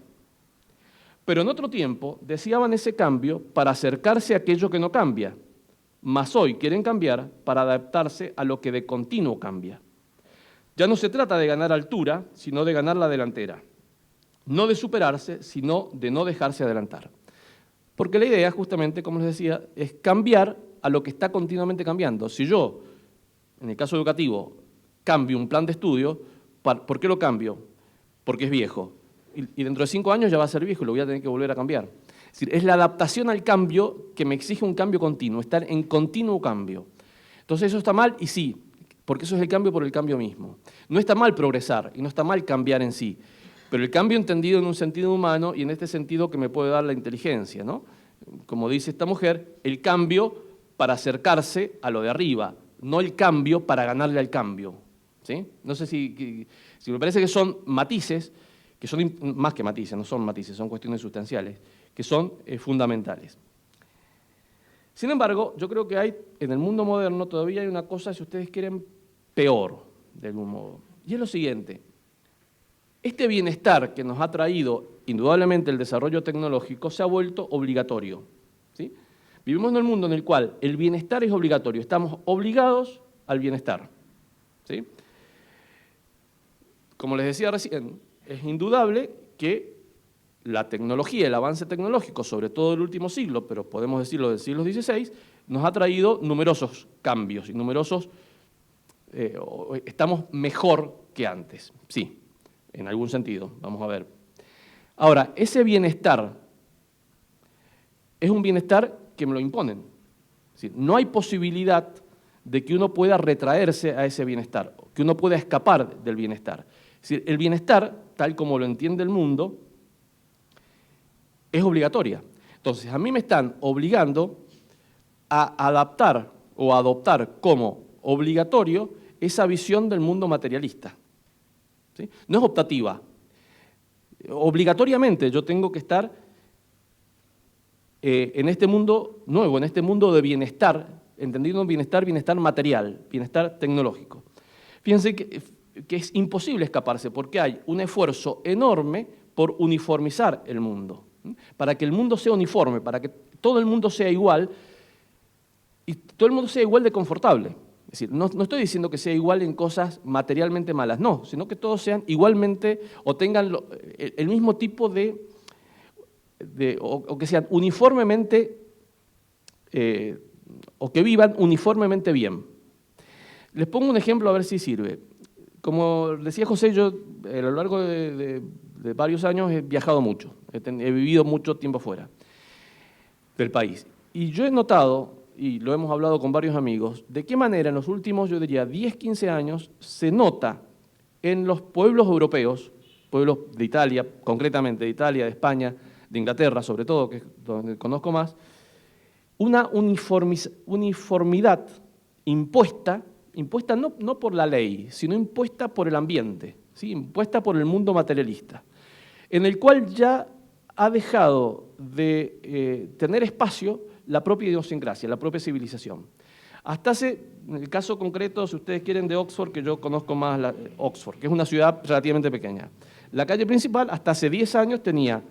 pero en otro tiempo deseaban ese cambio para acercarse a aquello que no cambia, mas hoy quieren cambiar para adaptarse a lo que de continuo cambia. Ya no se trata de ganar altura, sino de ganar la delantera. No de superarse, sino de no dejarse adelantar. Porque la idea, justamente, como les decía, es cambiar a lo que está continuamente cambiando. Si yo, en el caso educativo, cambio un plan de estudio, ¿por qué lo cambio? Porque es viejo. Y dentro de 5 años ya va a ser viejo y lo voy a tener que volver a cambiar. Es decir, es la adaptación al cambio que me exige un cambio continuo, estar en continuo cambio. Entonces eso está mal y sí, porque eso es el cambio por el cambio mismo. No está mal progresar y no está mal cambiar en sí, pero el cambio entendido en un sentido humano y en este sentido que me puede dar la inteligencia, ¿no? Como dice esta mujer, el cambio para acercarse a lo de arriba, no el cambio para ganarle al cambio. ¿Sí? No sé si me parece que son matices, que son más que matices, no son matices, son cuestiones sustanciales, que son fundamentales. Sin embargo, yo creo que hay, en el mundo moderno todavía hay una cosa, si ustedes quieren, peor, de algún modo. Y es lo siguiente: este bienestar que nos ha traído indudablemente el desarrollo tecnológico se ha vuelto obligatorio. ¿Sí? Vivimos en un mundo en el cual el bienestar es obligatorio, estamos obligados al bienestar. ¿Sí? Como les decía recién, es indudable que la tecnología, el avance tecnológico, sobre todo del último siglo, pero podemos decirlo del siglo XVI, nos ha traído numerosos cambios y estamos mejor que antes, sí, en algún sentido, vamos a ver. Ahora, ese bienestar es un bienestar que me lo imponen. Es Es decir, no hay posibilidad de que uno pueda retraerse a ese bienestar, que uno pueda escapar del bienestar. Es decir, el bienestar, tal como lo entiende el mundo, es obligatoria. Entonces, a mí me están obligando a adaptar o a adoptar como obligatorio esa visión del mundo materialista. ¿Sí? No es optativa. Obligatoriamente yo tengo que estar en este mundo nuevo, en este mundo de bienestar, entendiendo bienestar, bienestar material, bienestar tecnológico. Fíjense que es imposible escaparse porque hay un esfuerzo enorme por uniformizar el mundo, para que el mundo sea uniforme, para que todo el mundo sea igual y todo el mundo sea igual de confortable. Es decir, no estoy diciendo que sea igual en cosas materialmente malas, no, sino que todos sean igualmente o tengan el mismo tipo o que sean uniformemente, o que vivan uniformemente bien. Les pongo un ejemplo a ver si sirve. Como decía José, yo a lo largo de varios años he viajado mucho, he vivido mucho tiempo fuera del país. Y yo he notado, y lo hemos hablado con varios amigos, de qué manera en los últimos, yo diría, 10, 15 años, se nota en los pueblos europeos, pueblos de Italia, concretamente de Italia, de España, de Inglaterra sobre todo, que es donde conozco más, una uniformidad impuesta no por la ley, sino impuesta por el ambiente, ¿sí? Impuesta por el mundo materialista, en el cual ya ha dejado de tener espacio la propia idiosincrasia, la propia civilización. Hasta en el caso concreto, si ustedes quieren, de Oxford, que yo conozco más Oxford, que es una ciudad relativamente pequeña. La calle principal, hasta hace 10 años, tenía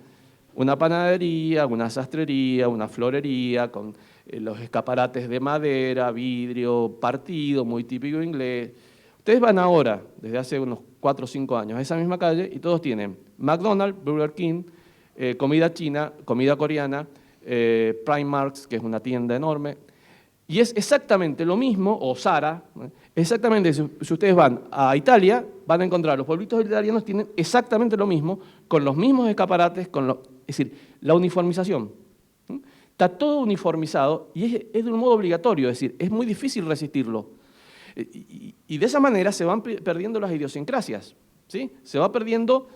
una panadería, una sastrería, una florería, con los escaparates de madera, vidrio, partido, muy típico inglés. Ustedes van ahora, desde hace unos 4 o 5 años, a esa misma calle y todos tienen McDonald's, Burger King, comida china, comida coreana, Primark, que es una tienda enorme, y es exactamente lo mismo, o Zara, exactamente, si ustedes van a Italia, van a encontrar, los pueblitos italianos tienen exactamente lo mismo, con los mismos escaparates, es decir, la uniformización. Está todo uniformizado y es de un modo obligatorio, es decir, es muy difícil resistirlo. Y de esa manera se van perdiendo las idiosincrasias, ¿sí? Se va perdiendo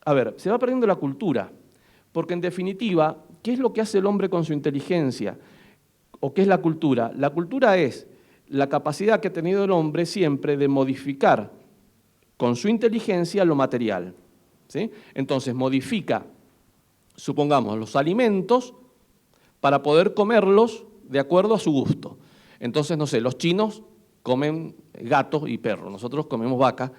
la cultura, porque en definitiva, ¿qué es lo que hace el hombre con su inteligencia? ¿O qué es la cultura? La cultura es la capacidad que ha tenido el hombre siempre de modificar con su inteligencia lo material, ¿sí? Entonces modifica, supongamos, los alimentos para poder comerlos de acuerdo a su gusto. Entonces, no sé, los chinos comen gatos y perros, nosotros comemos vaca.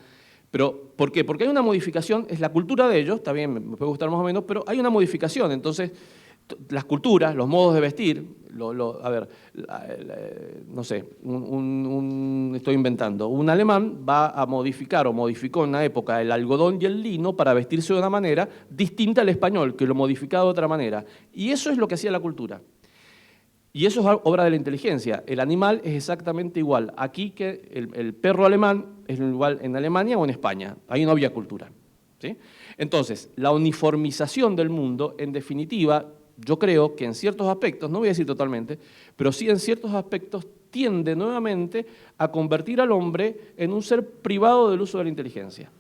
Pero, ¿por qué? Porque hay una modificación, es la cultura de ellos, está bien, me puede gustar más o menos, pero hay una modificación. Entonces, las culturas, los modos de vestir, no sé, estoy inventando, un alemán va a modificar o modificó en una época el algodón y el lino para vestirse de una manera distinta al español, que lo modificaba de otra manera. Y eso es lo que hacía la cultura. Y eso es obra de la inteligencia. El animal es exactamente igual aquí que el perro alemán es igual en Alemania o en España. Ahí no había cultura, ¿sí? Entonces, la uniformización del mundo, en definitiva, yo creo que en ciertos aspectos, no voy a decir totalmente, pero sí en ciertos aspectos tiende nuevamente a convertir al hombre en un ser privado del uso de la inteligencia.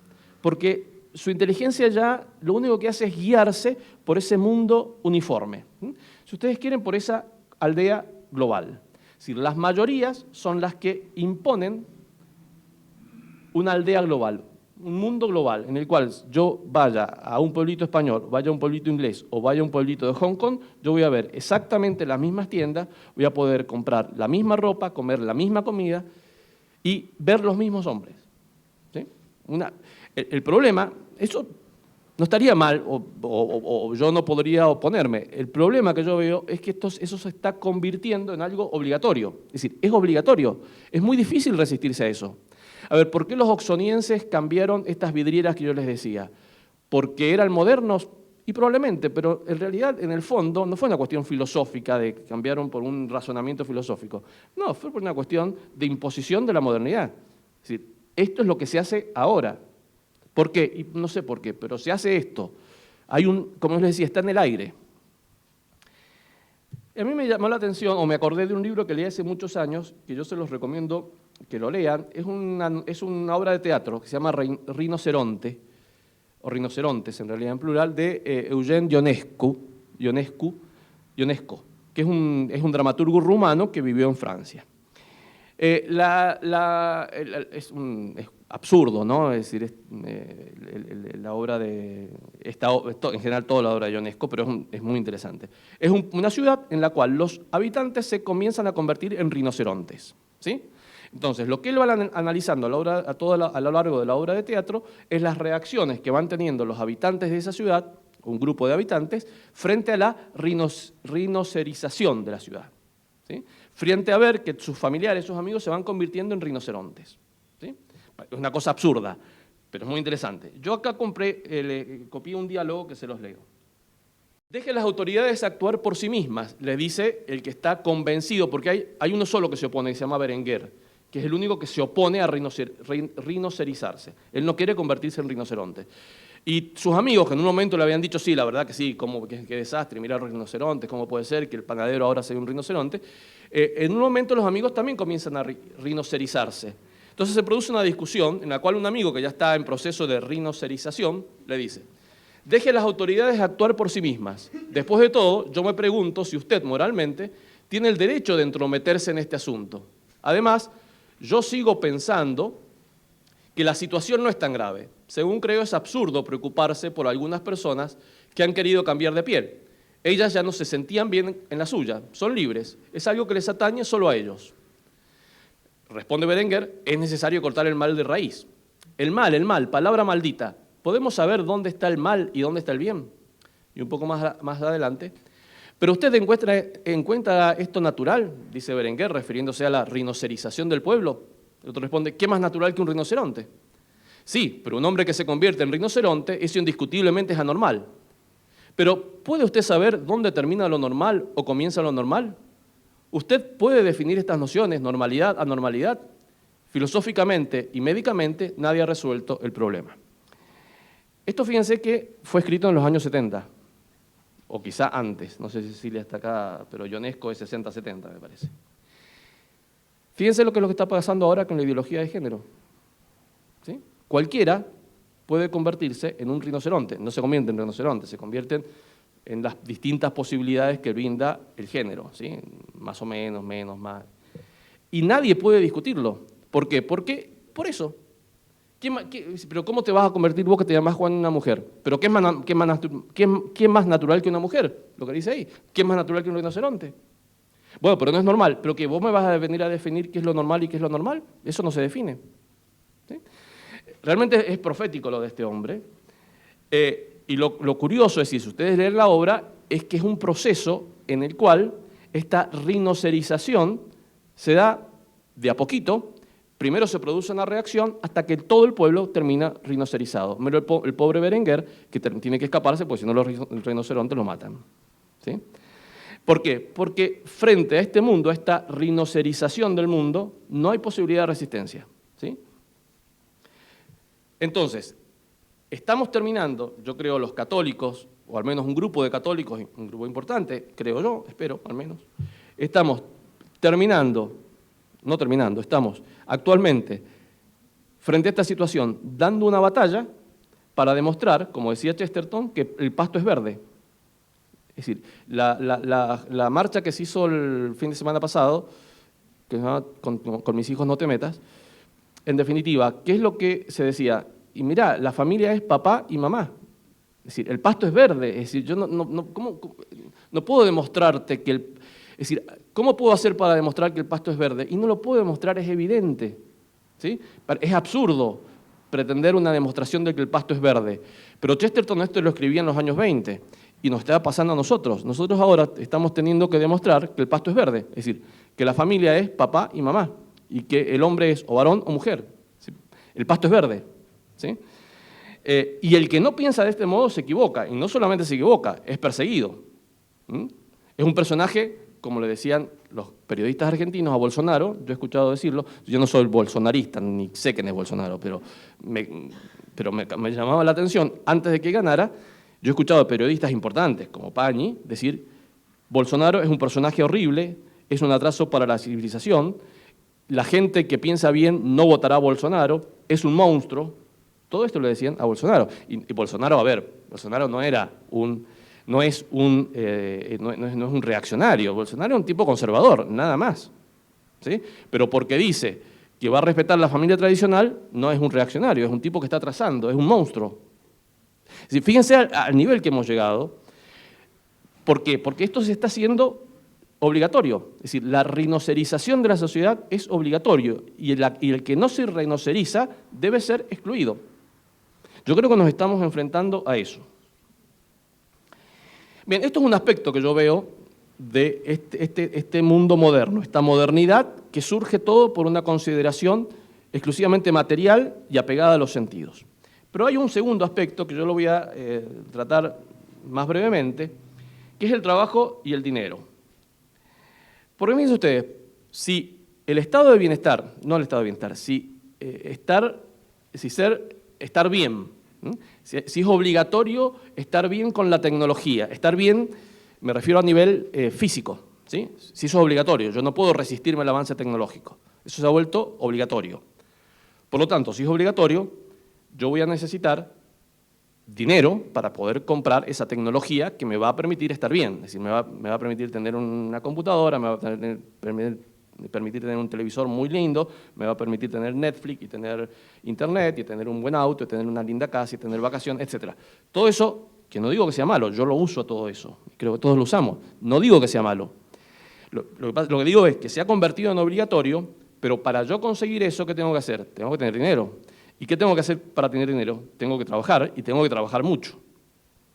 Porque su inteligencia ya lo único que hace es guiarse por ese mundo uniforme. Si ustedes quieren, por esa aldea global. Es decir, las mayorías son las que imponen una aldea global, un mundo global, en el cual yo vaya a un pueblito español, vaya a un pueblito inglés o vaya a un pueblito de Hong Kong, yo voy a ver exactamente las mismas tiendas, voy a poder comprar la misma ropa, comer la misma comida y ver los mismos hombres, ¿sí? El problema, eso no estaría mal o yo no podría oponerme. El problema que yo veo es que eso se está convirtiendo en algo obligatorio. Es decir, es obligatorio. Es muy difícil resistirse a eso. A ver, ¿por qué los oxonienses cambiaron estas vidrieras que yo les decía? ¿Porque eran modernos? Y probablemente, pero en realidad, en el fondo, no fue una cuestión filosófica de que cambiaron por un razonamiento filosófico. No, fue por una cuestión de imposición de la modernidad. Es decir, esto es lo que se hace ahora. ¿Por qué? Y no sé por qué, pero se hace esto. Como les decía, está en el aire. Y a mí me llamó la atención, o me acordé de un libro que leí hace muchos años, que yo se los recomiendo que lo lean. Es una obra de teatro que se llama Rinoceronte, o Rinocerontes en realidad en plural, de Eugene Ionescu, que es un dramaturgo rumano que vivió en Francia. Es absurdo, ¿no? Es decir, la obra de... en general toda la obra de Ionesco, pero es muy interesante. Es una ciudad en la cual los habitantes se comienzan a convertir en rinocerontes, ¿sí? Entonces, lo que él va analizando a lo largo de la obra de teatro es las reacciones que van teniendo los habitantes de esa ciudad, un grupo de habitantes, frente a la rinocerización de la ciudad, ¿sí? Frente a ver que sus familiares, sus amigos se van convirtiendo en rinocerontes, ¿sí? Es una cosa absurda, pero es muy interesante. Yo acá copié un diálogo que se los leo. Deje a las autoridades actuar por sí mismas, le dice el que está convencido, porque hay uno solo que se opone, que se llama Berenguer, que es el único que se opone a rinocerizarse. Él no quiere convertirse en rinoceronte. Y sus amigos, que en un momento le habían dicho, sí, la verdad que sí, qué desastre, mirar rinocerontes, cómo puede ser que el panadero ahora sea un rinoceronte, en un momento los amigos también comienzan a rinocerizarse. Entonces se produce una discusión en la cual un amigo que ya está en proceso de rinocerización le dice: deje a las autoridades actuar por sí mismas. Después de todo, yo me pregunto si usted moralmente tiene el derecho de entrometerse en este asunto. Además, yo sigo pensando que la situación no es tan grave. Según creo, es absurdo preocuparse por algunas personas que han querido cambiar de piel. Ellas ya no se sentían bien en la suya, son libres, es algo que les atañe solo a ellos. Responde Berenguer, es necesario cortar el mal de raíz. El mal, palabra maldita. ¿Podemos saber dónde está el mal y dónde está el bien? Y un poco más adelante. ¿Pero usted encuentra esto natural? Dice Berenguer, refiriéndose a la rinocerización del pueblo. El otro responde, ¿qué más natural que un rinoceronte? Sí, pero un hombre que se convierte en rinoceronte, eso indiscutiblemente es anormal. Pero, ¿puede usted saber dónde termina lo normal o comienza lo normal? ¿Usted puede definir estas nociones, normalidad, anormalidad? Filosóficamente y médicamente nadie ha resuelto el problema. Esto, fíjense que fue escrito en los años 70, o quizá antes, no sé si Cecilia está acá, pero Ionesco es 60-70 me parece. Fíjense lo que está pasando ahora con la ideología de género, ¿sí? Cualquiera puede convertirse en un rinoceronte, no se convierte en rinoceronte, se convierten en las distintas posibilidades que brinda el género, ¿sí? Más o menos, menos, más. Y nadie puede discutirlo. ¿Por qué? Porque, por eso. ¿Pero cómo te vas a convertir vos que te llamás Juan en una mujer? ¿Pero qué es más natural que una mujer? Lo que dice ahí. ¿Qué es más natural que un rinoceronte? Bueno, pero no es normal. ¿Pero que vos me vas a venir a definir qué es lo normal y qué es lo normal? Eso no se define, ¿sí? Realmente es profético lo de este hombre. Y lo curioso es, si ustedes leen la obra, es que es un proceso en el cual esta rinocerización se da de a poquito. Primero se produce una reacción hasta que todo el pueblo termina rinocerizado. Pero el pobre Berenguer, que tiene que escaparse, porque si no los rinocerontes lo matan, ¿sí? ¿Por qué? Porque frente a este mundo, a esta rinocerización del mundo, no hay posibilidad de resistencia, ¿sí? Entonces, estamos terminando, yo creo, los católicos, o al menos un grupo de católicos, un grupo importante, creo yo, espero, al menos, estamos estamos actualmente, frente a esta situación, dando una batalla para demostrar, como decía Chesterton, que el pasto es verde. Es decir, la marcha que se hizo el fin de semana pasado, que se llama con mis hijos no te metas, en definitiva, ¿qué es lo que se decía? Y mirá, la familia es papá y mamá. Es decir, el pasto es verde. Es decir, yo no puedo demostrarte que es decir, ¿cómo puedo hacer para demostrar que el pasto es verde? Y no lo puedo demostrar, es evidente, ¿sí? Es absurdo pretender una demostración de que el pasto es verde. Pero Chesterton esto lo escribía en los años 20 y nos está pasando a nosotros. Nosotros ahora estamos teniendo que demostrar que el pasto es verde. Es decir, que la familia es papá y mamá y que el hombre es o varón o mujer. ¿Sí? El pasto es verde, ¿sí? Y el que no piensa de este modo se equivoca. Y no solamente se equivoca, es perseguido. Es un personaje, como le decían los periodistas argentinos a Bolsonaro, yo he escuchado decirlo, yo no soy bolsonarista, ni sé quién es Bolsonaro, pero me llamaba la atención, antes de que ganara, yo he escuchado a periodistas importantes, como Pañi, decir Bolsonaro es un personaje horrible, es un atraso para la civilización, la gente que piensa bien no votará a Bolsonaro, es un monstruo. Todo esto le decían a Bolsonaro. Y Bolsonaro, a ver, Bolsonaro no era no es un reaccionario, Bolsonaro es un tipo conservador, nada más. ¿Sí? Pero porque dice que va a respetar la familia tradicional, no es un reaccionario, es un tipo que está atrasando, es un monstruo. Fíjense al nivel que hemos llegado. ¿Por qué? Porque esto se está haciendo obligatorio. Es decir, la rhinocerización de la sociedad es obligatorio y el que no se rhinoceriza debe ser excluido. Yo creo que nos estamos enfrentando a eso. Bien, esto es un aspecto que yo veo de este mundo moderno, esta modernidad que surge todo por una consideración exclusivamente material y apegada a los sentidos. Pero hay un segundo aspecto que yo lo voy a tratar más brevemente, que es el trabajo y el dinero. Porque fíjense ustedes, si el estado de bienestar, no el estado de bienestar, estar bien, si es obligatorio estar bien con la tecnología, estar bien, me refiero a nivel físico, ¿sí? Si eso es obligatorio, yo no puedo resistirme al avance tecnológico, eso se ha vuelto obligatorio. Por lo tanto, si es obligatorio, yo voy a necesitar dinero para poder comprar esa tecnología que me va a permitir estar bien, es decir, me va a permitir tener una computadora, me va a permitir tener un televisor muy lindo, me va a permitir tener Netflix y tener internet y tener un buen auto y tener una linda casa y tener vacaciones, etc. Todo eso, que no digo que sea malo, yo lo uso todo eso, creo que todos lo usamos, no digo que sea malo. Lo que digo es que se ha convertido en obligatorio, pero para yo conseguir eso, ¿qué tengo que hacer? Tengo que tener dinero. ¿Y qué tengo que hacer para tener dinero? Tengo que trabajar y tengo que trabajar mucho,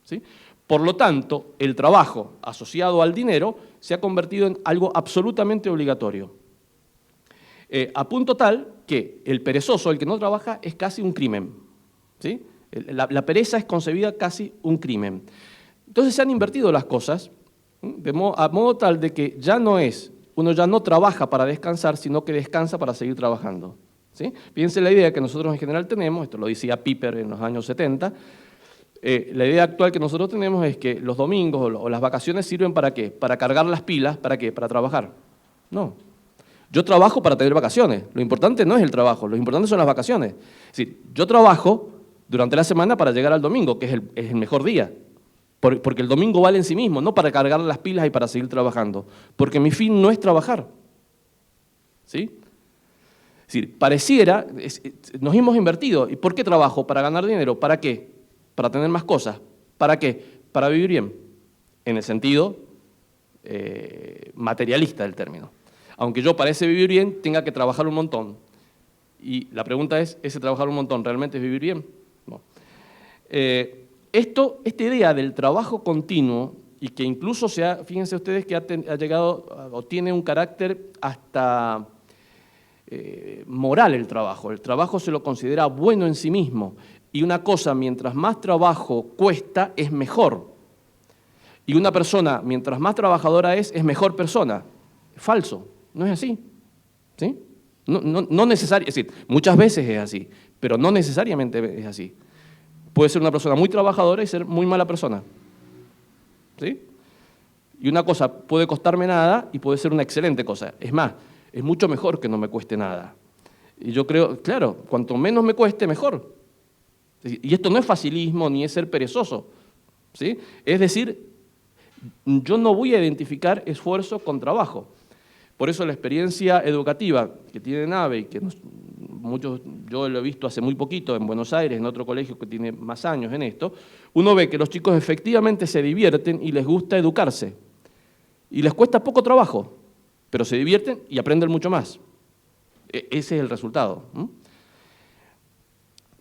¿sí? Por lo tanto, el trabajo asociado al dinero se ha convertido en algo absolutamente obligatorio. A punto tal que el perezoso, el que no trabaja, es casi un crimen, ¿sí? La pereza es concebida casi un crimen. Entonces se han invertido las cosas a modo tal de que uno ya no trabaja para descansar, sino que descansa para seguir trabajando, ¿sí? Fíjense la idea que nosotros en general tenemos, esto lo decía Piper en los años 70, la idea actual que nosotros tenemos es que los domingos o las vacaciones sirven ¿para qué? Para cargar las pilas, ¿para qué? Para trabajar. No. Yo trabajo para tener vacaciones. Lo importante no es el trabajo, lo importante son las vacaciones. Es decir, yo trabajo durante la semana para llegar al domingo, que es el mejor día. Porque el domingo vale en sí mismo, no para cargar las pilas y para seguir trabajando. Porque mi fin no es trabajar. ¿Sí? Es decir, pareciera, nos hemos invertido. ¿Y por qué trabajo? ¿Para ganar dinero? ¿Para qué? Para tener más cosas. ¿Para qué? Para vivir bien, en el sentido materialista del término. Aunque yo para ese vivir bien tenga que trabajar un montón. Y la pregunta es, ¿ese trabajar un montón realmente es vivir bien? No. Esta idea del trabajo continuo, y que incluso fíjense ustedes que ha llegado o tiene un carácter hasta moral el trabajo se lo considera bueno en sí mismo, y una cosa, mientras más trabajo cuesta, es mejor. Y una persona, mientras más trabajadora es mejor persona. Falso, no es así. ¿Sí? No necesariamente, es decir, muchas veces es así, pero no necesariamente es así. Puede ser una persona muy trabajadora y ser muy mala persona. ¿Sí? Y una cosa puede costarme nada y puede ser una excelente cosa. Es más, es mucho mejor que no me cueste nada. Y yo creo, claro, cuanto menos me cueste, mejor. Y esto no es facilismo ni es ser perezoso, ¿sí? Es decir, yo no voy a identificar esfuerzo con trabajo. Por eso la experiencia educativa que tiene NAVE y que yo lo he visto hace muy poquito en Buenos Aires, en otro colegio que tiene más años en esto, uno ve que los chicos efectivamente se divierten y les gusta educarse. Y les cuesta poco trabajo, pero se divierten y aprenden mucho más. Ese es el resultado.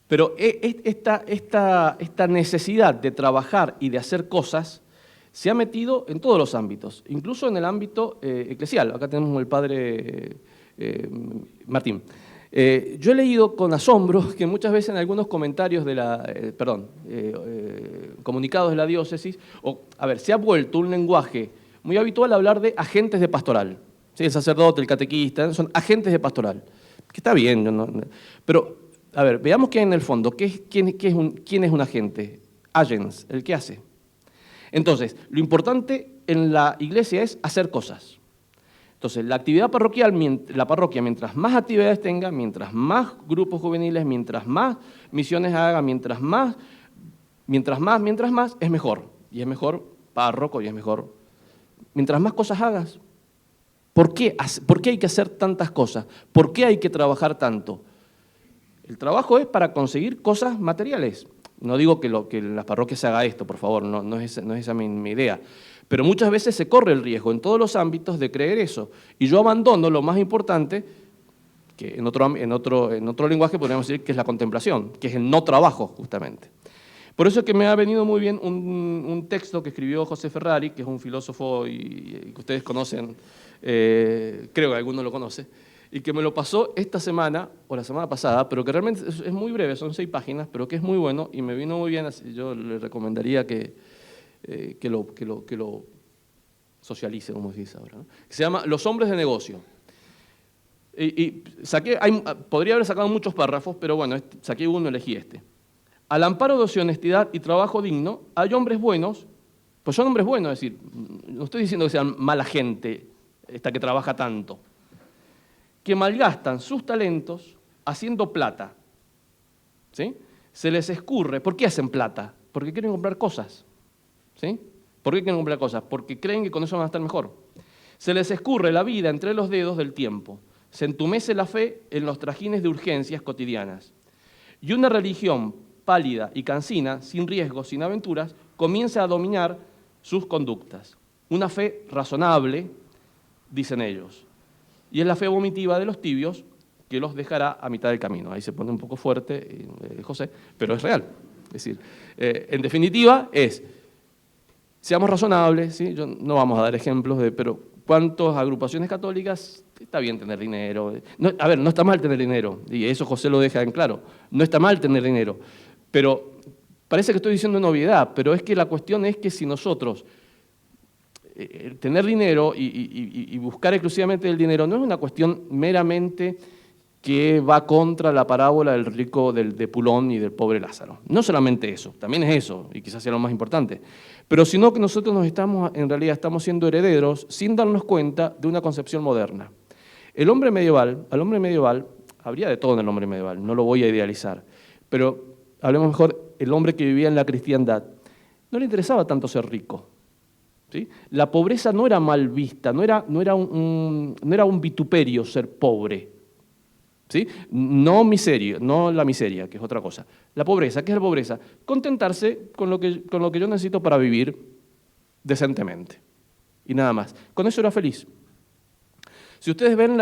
Pero esta necesidad de trabajar y de hacer cosas se ha metido en todos los ámbitos, incluso en el ámbito eclesial. Acá tenemos el padre Martín. Yo he leído con asombro que muchas veces en algunos comentarios comunicados de la diócesis, se ha vuelto un lenguaje muy habitual hablar de agentes de pastoral. ¿Sí? El sacerdote, el catequista, son agentes de pastoral. Que está bien, pero, veamos qué hay en el fondo. ¿Quién es un agente? Agens, el que hace. Entonces, lo importante en la iglesia es hacer cosas. Entonces, la actividad parroquial, la parroquia, mientras más actividades tenga, mientras más grupos juveniles, mientras más misiones haga, mientras más, es mejor. Y es mejor párroco y es mejor. Mientras más cosas hagas. ¿Por qué hay que hacer tantas cosas? ¿Por qué hay que trabajar tanto? El trabajo es para conseguir cosas materiales. No digo que en las parroquias se haga esto, por favor, no es esa mi idea. Pero muchas veces se corre el riesgo en todos los ámbitos de creer eso. Y yo abandono lo más importante, que en otro lenguaje podríamos decir que es la contemplación, que es el no trabajo, justamente. Por eso es que me ha venido muy bien un texto que escribió José Ferrari, que es un filósofo y que ustedes conocen, creo que alguno lo conoce, y que me lo pasó esta semana, o la semana pasada, pero que realmente es muy breve, son 6 páginas, pero que es muy bueno y me vino muy bien, así yo le recomendaría que lo socialice, como se dice ahora, ¿no? Que se llama Los hombres de negocio. Podría haber sacado muchos párrafos, pero bueno, saqué uno, elegí este. Al amparo de su honestidad y trabajo digno, hay hombres buenos, pues son hombres buenos, es decir, no estoy diciendo que sean mala gente, esta que trabaja tanto, que malgastan sus talentos haciendo plata, ¿sí? Se les escurre. ¿Por qué hacen plata? Porque quieren comprar cosas, ¿sí? ¿Por qué quieren comprar cosas? Porque creen que con eso van a estar mejor. Se les escurre la vida entre los dedos del tiempo. Se entumece la fe en los trajines de urgencias cotidianas. Y una religión pálida y cansina, sin riesgos, sin aventuras, comienza a dominar sus conductas. Una fe razonable, dicen ellos. Y es la fe vomitiva de los tibios que los dejará a mitad del camino. Ahí se pone un poco fuerte, José, pero es real. Es decir, en definitiva seamos razonables, ¿sí? No vamos a dar ejemplos, pero ¿cuántas agrupaciones católicas? Está bien tener dinero. No está mal tener dinero, y eso José lo deja en claro. No está mal tener dinero, pero parece que estoy diciendo una obviedad, pero es que la cuestión es que si nosotros tener dinero y buscar exclusivamente el dinero no es una cuestión meramente que va contra la parábola del rico de Pulón y del pobre Lázaro. No solamente eso, también es eso, y quizás sea lo más importante, pero sino que nosotros en realidad estamos siendo herederos sin darnos cuenta de una concepción moderna. Al hombre medieval, habría de todo en el hombre medieval, no lo voy a idealizar, pero hablemos mejor, el hombre que vivía en la cristiandad, no le interesaba tanto ser rico. ¿Sí? La pobreza no era mal vista, no era un vituperio ser pobre. ¿Sí? No la miseria, que es otra cosa. La pobreza, ¿qué es la pobreza? Contentarse con lo que yo necesito para vivir decentemente. Y nada más. Con eso era feliz. Si ustedes ven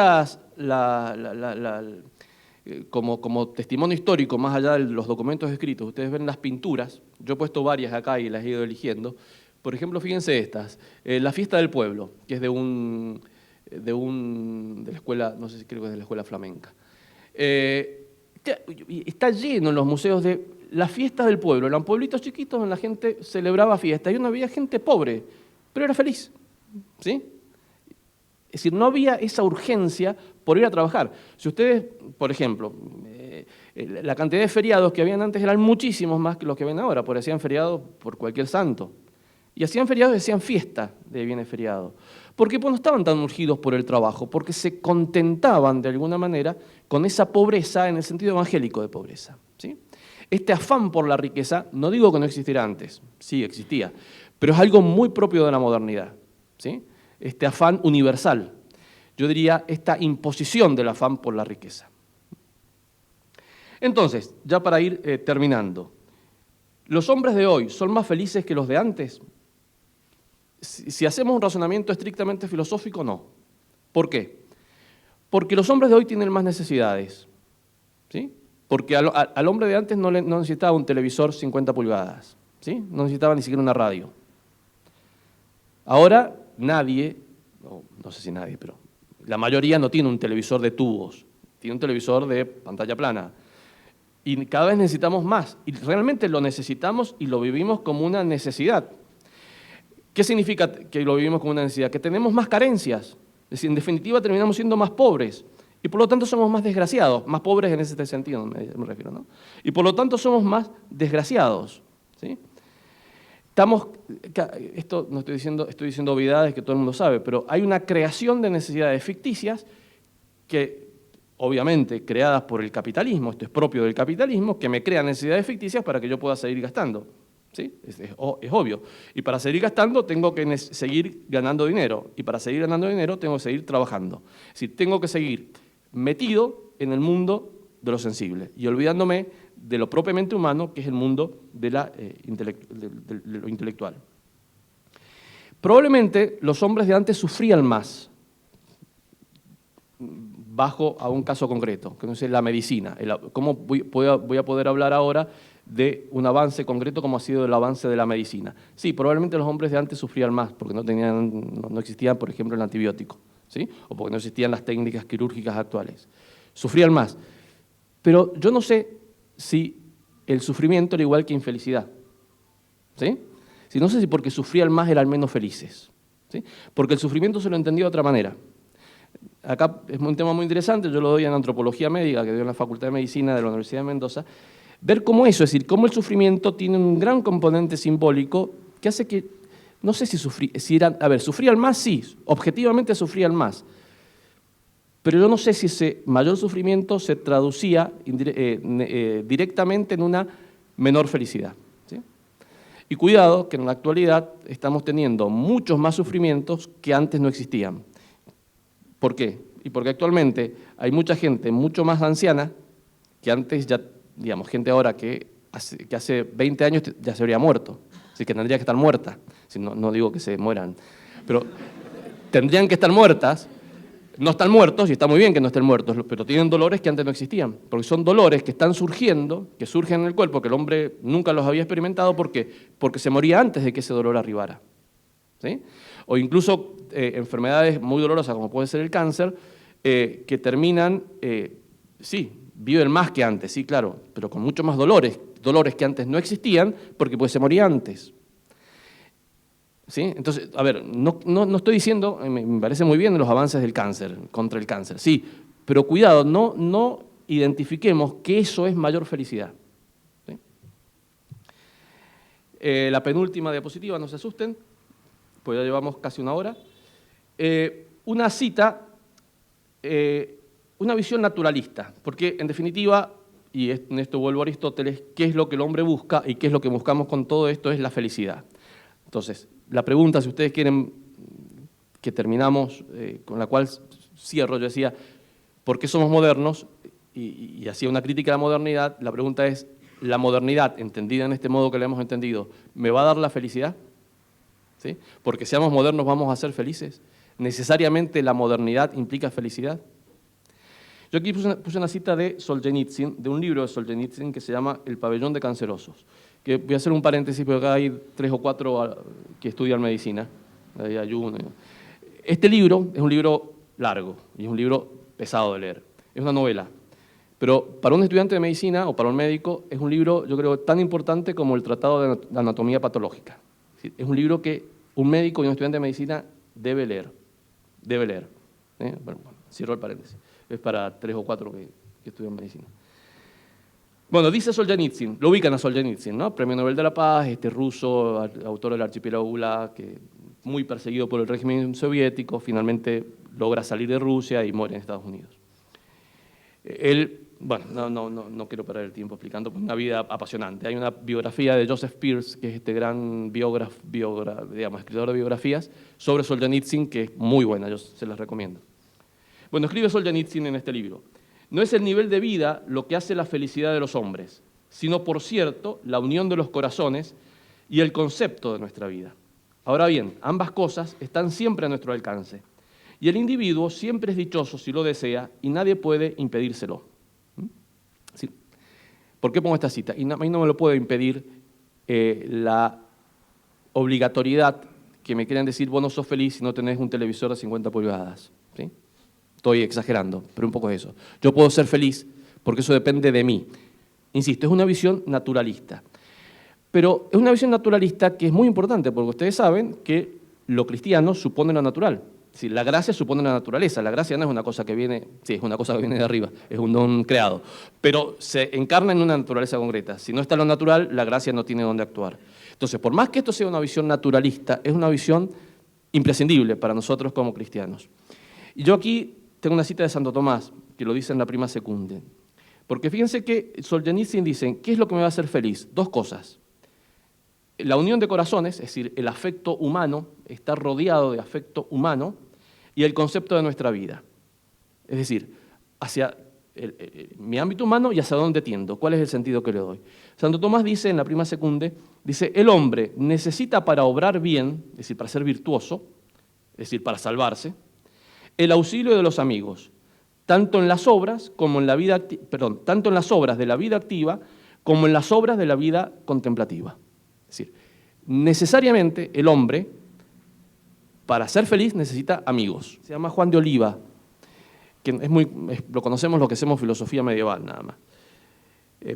como testimonio histórico, más allá de los documentos escritos, ustedes ven las pinturas, yo he puesto varias acá y las he ido eligiendo. Por ejemplo, fíjense estas, la fiesta del pueblo, que es de la escuela, no sé si creo que es de la escuela flamenca. Está lleno en los museos de las fiestas del pueblo. Eran pueblitos chiquitos donde la gente celebraba fiestas y no había gente pobre, pero era feliz, ¿sí? Es decir, no había esa urgencia por ir a trabajar. Si ustedes, por ejemplo, la cantidad de feriados que habían antes eran muchísimos más que los que ven ahora, porque hacían feriados por cualquier santo. Y hacían feriados y hacían fiesta de bienes feriados. Porque pues, no estaban tan urgidos por el trabajo, porque se contentaban de alguna manera con esa pobreza en el sentido evangélico de pobreza, ¿sí? Este afán por la riqueza, no digo que no existiera antes, sí existía, pero es algo muy propio de la modernidad, ¿sí? Este afán universal, yo diría esta imposición del afán por la riqueza. Entonces, ya para ir terminando, ¿los hombres de hoy son más felices que los de antes? Si hacemos un razonamiento estrictamente filosófico, no. ¿Por qué? Porque los hombres de hoy tienen más necesidades, ¿sí? Porque al hombre de antes no necesitaba un televisor 50 pulgadas, ¿sí? No necesitaba ni siquiera una radio. Ahora nadie, no sé si nadie, pero la mayoría no tiene un televisor de tubos, tiene un televisor de pantalla plana. Y cada vez necesitamos más, y realmente lo necesitamos y lo vivimos como una necesidad. ¿Qué significa que lo vivimos como una necesidad? Que tenemos más carencias, es decir, en definitiva terminamos siendo más pobres, y por lo tanto somos más desgraciados, más pobres en ese sentido me refiero, ¿no? Y por lo tanto somos más desgraciados, ¿sí? esto no estoy diciendo obviedades que todo el mundo sabe, pero hay una creación de necesidades ficticias que, obviamente, creadas por el capitalismo, esto es propio del capitalismo, que me crean necesidades ficticias para que yo pueda seguir gastando. ¿Sí? Es obvio. Y para seguir gastando tengo que seguir ganando dinero. Y para seguir ganando dinero tengo que seguir trabajando. Es decir, tengo que seguir metido en el mundo de lo sensible y olvidándome de lo propiamente humano, que es el mundo de lo intelectual. Probablemente los hombres de antes sufrían más, bajo a un caso concreto, que no es la medicina. ¿Cómo voy a poder hablar ahora de un avance concreto como ha sido el avance de la medicina? Sí, probablemente los hombres de antes sufrían más, porque no existía, por ejemplo, el antibiótico, ¿sí? O porque no existían las técnicas quirúrgicas actuales. Sufrían más. Pero yo no sé si el sufrimiento era igual que infelicidad, ¿sí? Si no sé si porque sufrían más eran menos felices, ¿sí? Porque el sufrimiento se lo entendía de otra manera. Acá es un tema muy interesante, yo lo doy en antropología médica, que doy en la Facultad de Medicina de la Universidad de Mendoza, ver cómo eso, es decir, cómo el sufrimiento tiene un gran componente simbólico que hace que, no sé si sufrían más, sí, objetivamente sufrían más, pero yo no sé si ese mayor sufrimiento se traducía directamente en una menor felicidad, ¿sí? Y cuidado, que en la actualidad estamos teniendo muchos más sufrimientos que antes no existían. ¿Por qué? Y porque actualmente hay mucha gente mucho más anciana que antes ya, digamos, gente ahora que hace 20 años ya se habría muerto, así que tendría que estar muerta. No digo que se mueran, pero tendrían que estar muertas. No están muertos, y está muy bien que no estén muertos, pero tienen dolores que antes no existían, porque son dolores que están surgiendo, que surgen en el cuerpo, que el hombre nunca los había experimentado, porque se moría antes de que ese dolor arribara, ¿sí? O incluso enfermedades muy dolorosas, como puede ser el cáncer, que terminan, sí, viven más que antes, sí, claro, pero con mucho más dolores que antes no existían, porque pues se moría antes. ¿Sí? Entonces, a ver, no estoy diciendo, me parece muy bien los avances del cáncer, contra el cáncer, sí, pero cuidado, no identifiquemos que eso es mayor felicidad. ¿Sí? La penúltima diapositiva, no se asusten, pues ya llevamos casi una hora. Una cita, una visión naturalista, porque en definitiva, y en esto vuelvo a Aristóteles, ¿qué es lo que el hombre busca y qué es lo que buscamos con todo esto? Es la felicidad. Entonces, la pregunta, si ustedes quieren que terminamos, con la cual cierro, yo decía, ¿por qué somos modernos? Y hacía una crítica a la modernidad. La pregunta es, ¿la modernidad, entendida en este modo que la hemos entendido, me va a dar la felicidad? ¿Sí? Porque seamos modernos vamos a ser felices. ¿Necesariamente la modernidad implica felicidad? Yo aquí puse una cita de Solzhenitsyn, de un libro de Solzhenitsyn que se llama El pabellón de cancerosos. Que voy a hacer un paréntesis, porque acá hay 3 o 4 que estudian medicina. Hay uno. Este libro es un libro largo y es un libro pesado de leer. Es una novela. Pero para un estudiante de medicina o para un médico es un libro, yo creo, tan importante como el Tratado de Anatomía Patológica. Es un libro que un médico y un estudiante de medicina debe leer. Debe leer. Bueno, cierro el paréntesis. Es para 3 o 4 que estudian medicina. Bueno, dice Solzhenitsyn, lo ubican a Solzhenitsyn, ¿no? Premio Nobel de la Paz, ruso, autor del Archipiélago Gulag, que muy perseguido por el régimen soviético, finalmente logra salir de Rusia y muere en Estados Unidos. Él, bueno, no quiero perder el tiempo explicando, pues una vida apasionante. Hay una biografía de Joseph Pearce, que es este gran escritor de biografías, sobre Solzhenitsyn, que es muy buena, yo se las recomiendo. Bueno, escribe Solzhenitsyn en este libro. No es el nivel de vida lo que hace la felicidad de los hombres, sino, por cierto, la unión de los corazones y el concepto de nuestra vida. Ahora bien, ambas cosas están siempre a nuestro alcance, y el individuo siempre es dichoso si lo desea y nadie puede impedírselo. ¿Sí? ¿Por qué pongo esta cita? Y a mí no me lo puede impedir la obligatoriedad que me quieran decir, vos no sos feliz si no tenés un televisor de 50 pulgadas. ¿Sí? Estoy exagerando, pero un poco es eso. Yo puedo ser feliz porque eso depende de mí. Insisto, es una visión naturalista. Pero es una visión naturalista que es muy importante, porque ustedes saben que lo cristiano supone lo natural. Es decir, la gracia supone la naturaleza. La gracia no es una cosa que viene, sí, es una cosa que viene de arriba, es un don creado, pero se encarna en una naturaleza concreta. Si no está lo natural, la gracia no tiene dónde actuar. Entonces, por más que esto sea una visión naturalista, es una visión imprescindible para nosotros como cristianos. Y yo aquí tengo una cita de Santo Tomás, que lo dice en la Prima Secunde. Porque fíjense que Solzhenitsyn dice, ¿qué es lo que me va a hacer feliz? Dos cosas. La unión de corazones, es decir, el afecto humano, estar rodeado de afecto humano, y el concepto de nuestra vida. Es decir, hacia mi ámbito humano y hacia dónde tiendo, cuál es el sentido que le doy. Santo Tomás dice en la Prima Secunde, dice, el hombre necesita para obrar bien, es decir, para ser virtuoso, es decir, para salvarse, el auxilio de los amigos, tanto en las obras como en la vida, tanto en las obras de la vida activa como en las obras de la vida contemplativa. Es decir, necesariamente el hombre, para ser feliz, necesita amigos. Se llama Juan de Oliva, que lo conocemos los que hacemos filosofía medieval nada más,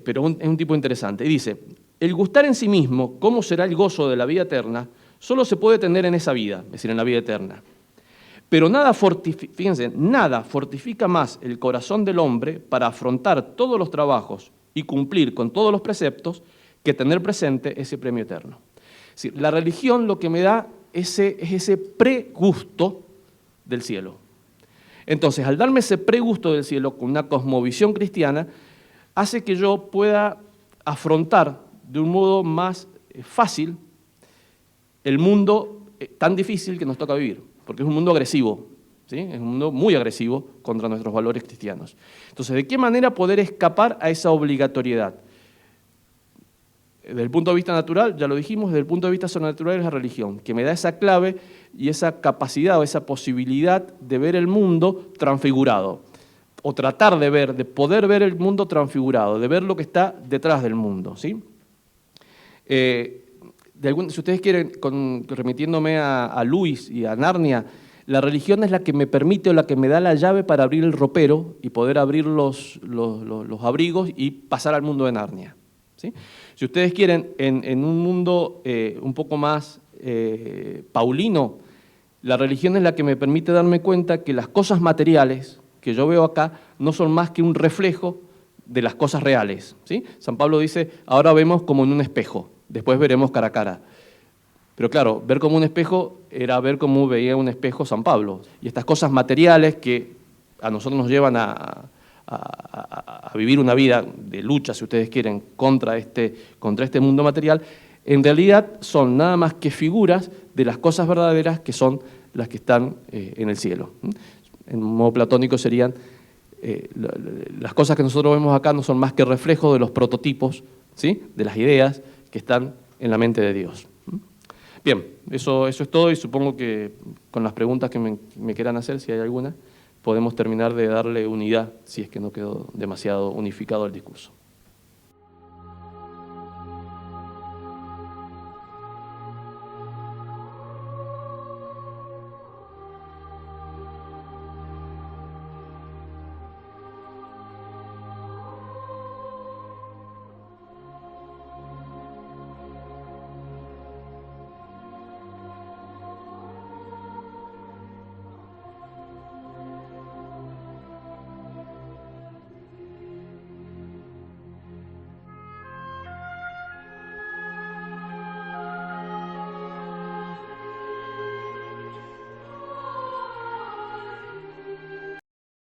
pero es un tipo interesante. Y dice, el gustar en sí mismo cómo será el gozo de la vida eterna, solo se puede tener en esa vida, es decir, en la vida eterna. Pero fíjense, nada fortifica más el corazón del hombre para afrontar todos los trabajos y cumplir con todos los preceptos que tener presente ese premio eterno. Es decir, la religión lo que me da es ese pregusto del cielo. Entonces, al darme ese pregusto del cielo con una cosmovisión cristiana, hace que yo pueda afrontar de un modo más fácil el mundo tan difícil que nos toca vivir, porque es un mundo agresivo, ¿sí? Es un mundo muy agresivo contra nuestros valores cristianos. Entonces, ¿de qué manera poder escapar a esa obligatoriedad? Desde el punto de vista natural, ya lo dijimos, desde el punto de vista sobrenatural es la religión, que me da esa clave y esa capacidad o esa posibilidad de ver el mundo transfigurado, o tratar de poder ver el mundo transfigurado, de ver lo que está detrás del mundo, ¿sí? Si ustedes quieren, remitiéndome a Luis y a Narnia, la religión es la que me permite o la que me da la llave para abrir el ropero y poder abrir los abrigos y pasar al mundo de Narnia, ¿sí? Si ustedes quieren, en un mundo un poco más paulino, la religión es la que me permite darme cuenta que las cosas materiales que yo veo acá no son más que un reflejo de las cosas reales, ¿sí? San Pablo dice, ahora vemos como en un espejo, después veremos cara a cara. Pero claro, ver como un espejo era ver cómo veía un espejo San Pablo. Y estas cosas materiales que a nosotros nos llevan a vivir una vida de lucha, si ustedes quieren, contra este mundo material, en realidad son nada más que figuras de las cosas verdaderas que son las que están en el cielo. En modo platónico serían, las cosas que nosotros vemos acá no son más que reflejos de los prototipos, ¿sí? De las ideas que están en la mente de Dios. Bien, eso es todo y supongo que con las preguntas que me quieran hacer, si hay alguna, podemos terminar de darle unidad, si es que no quedó demasiado unificado el discurso.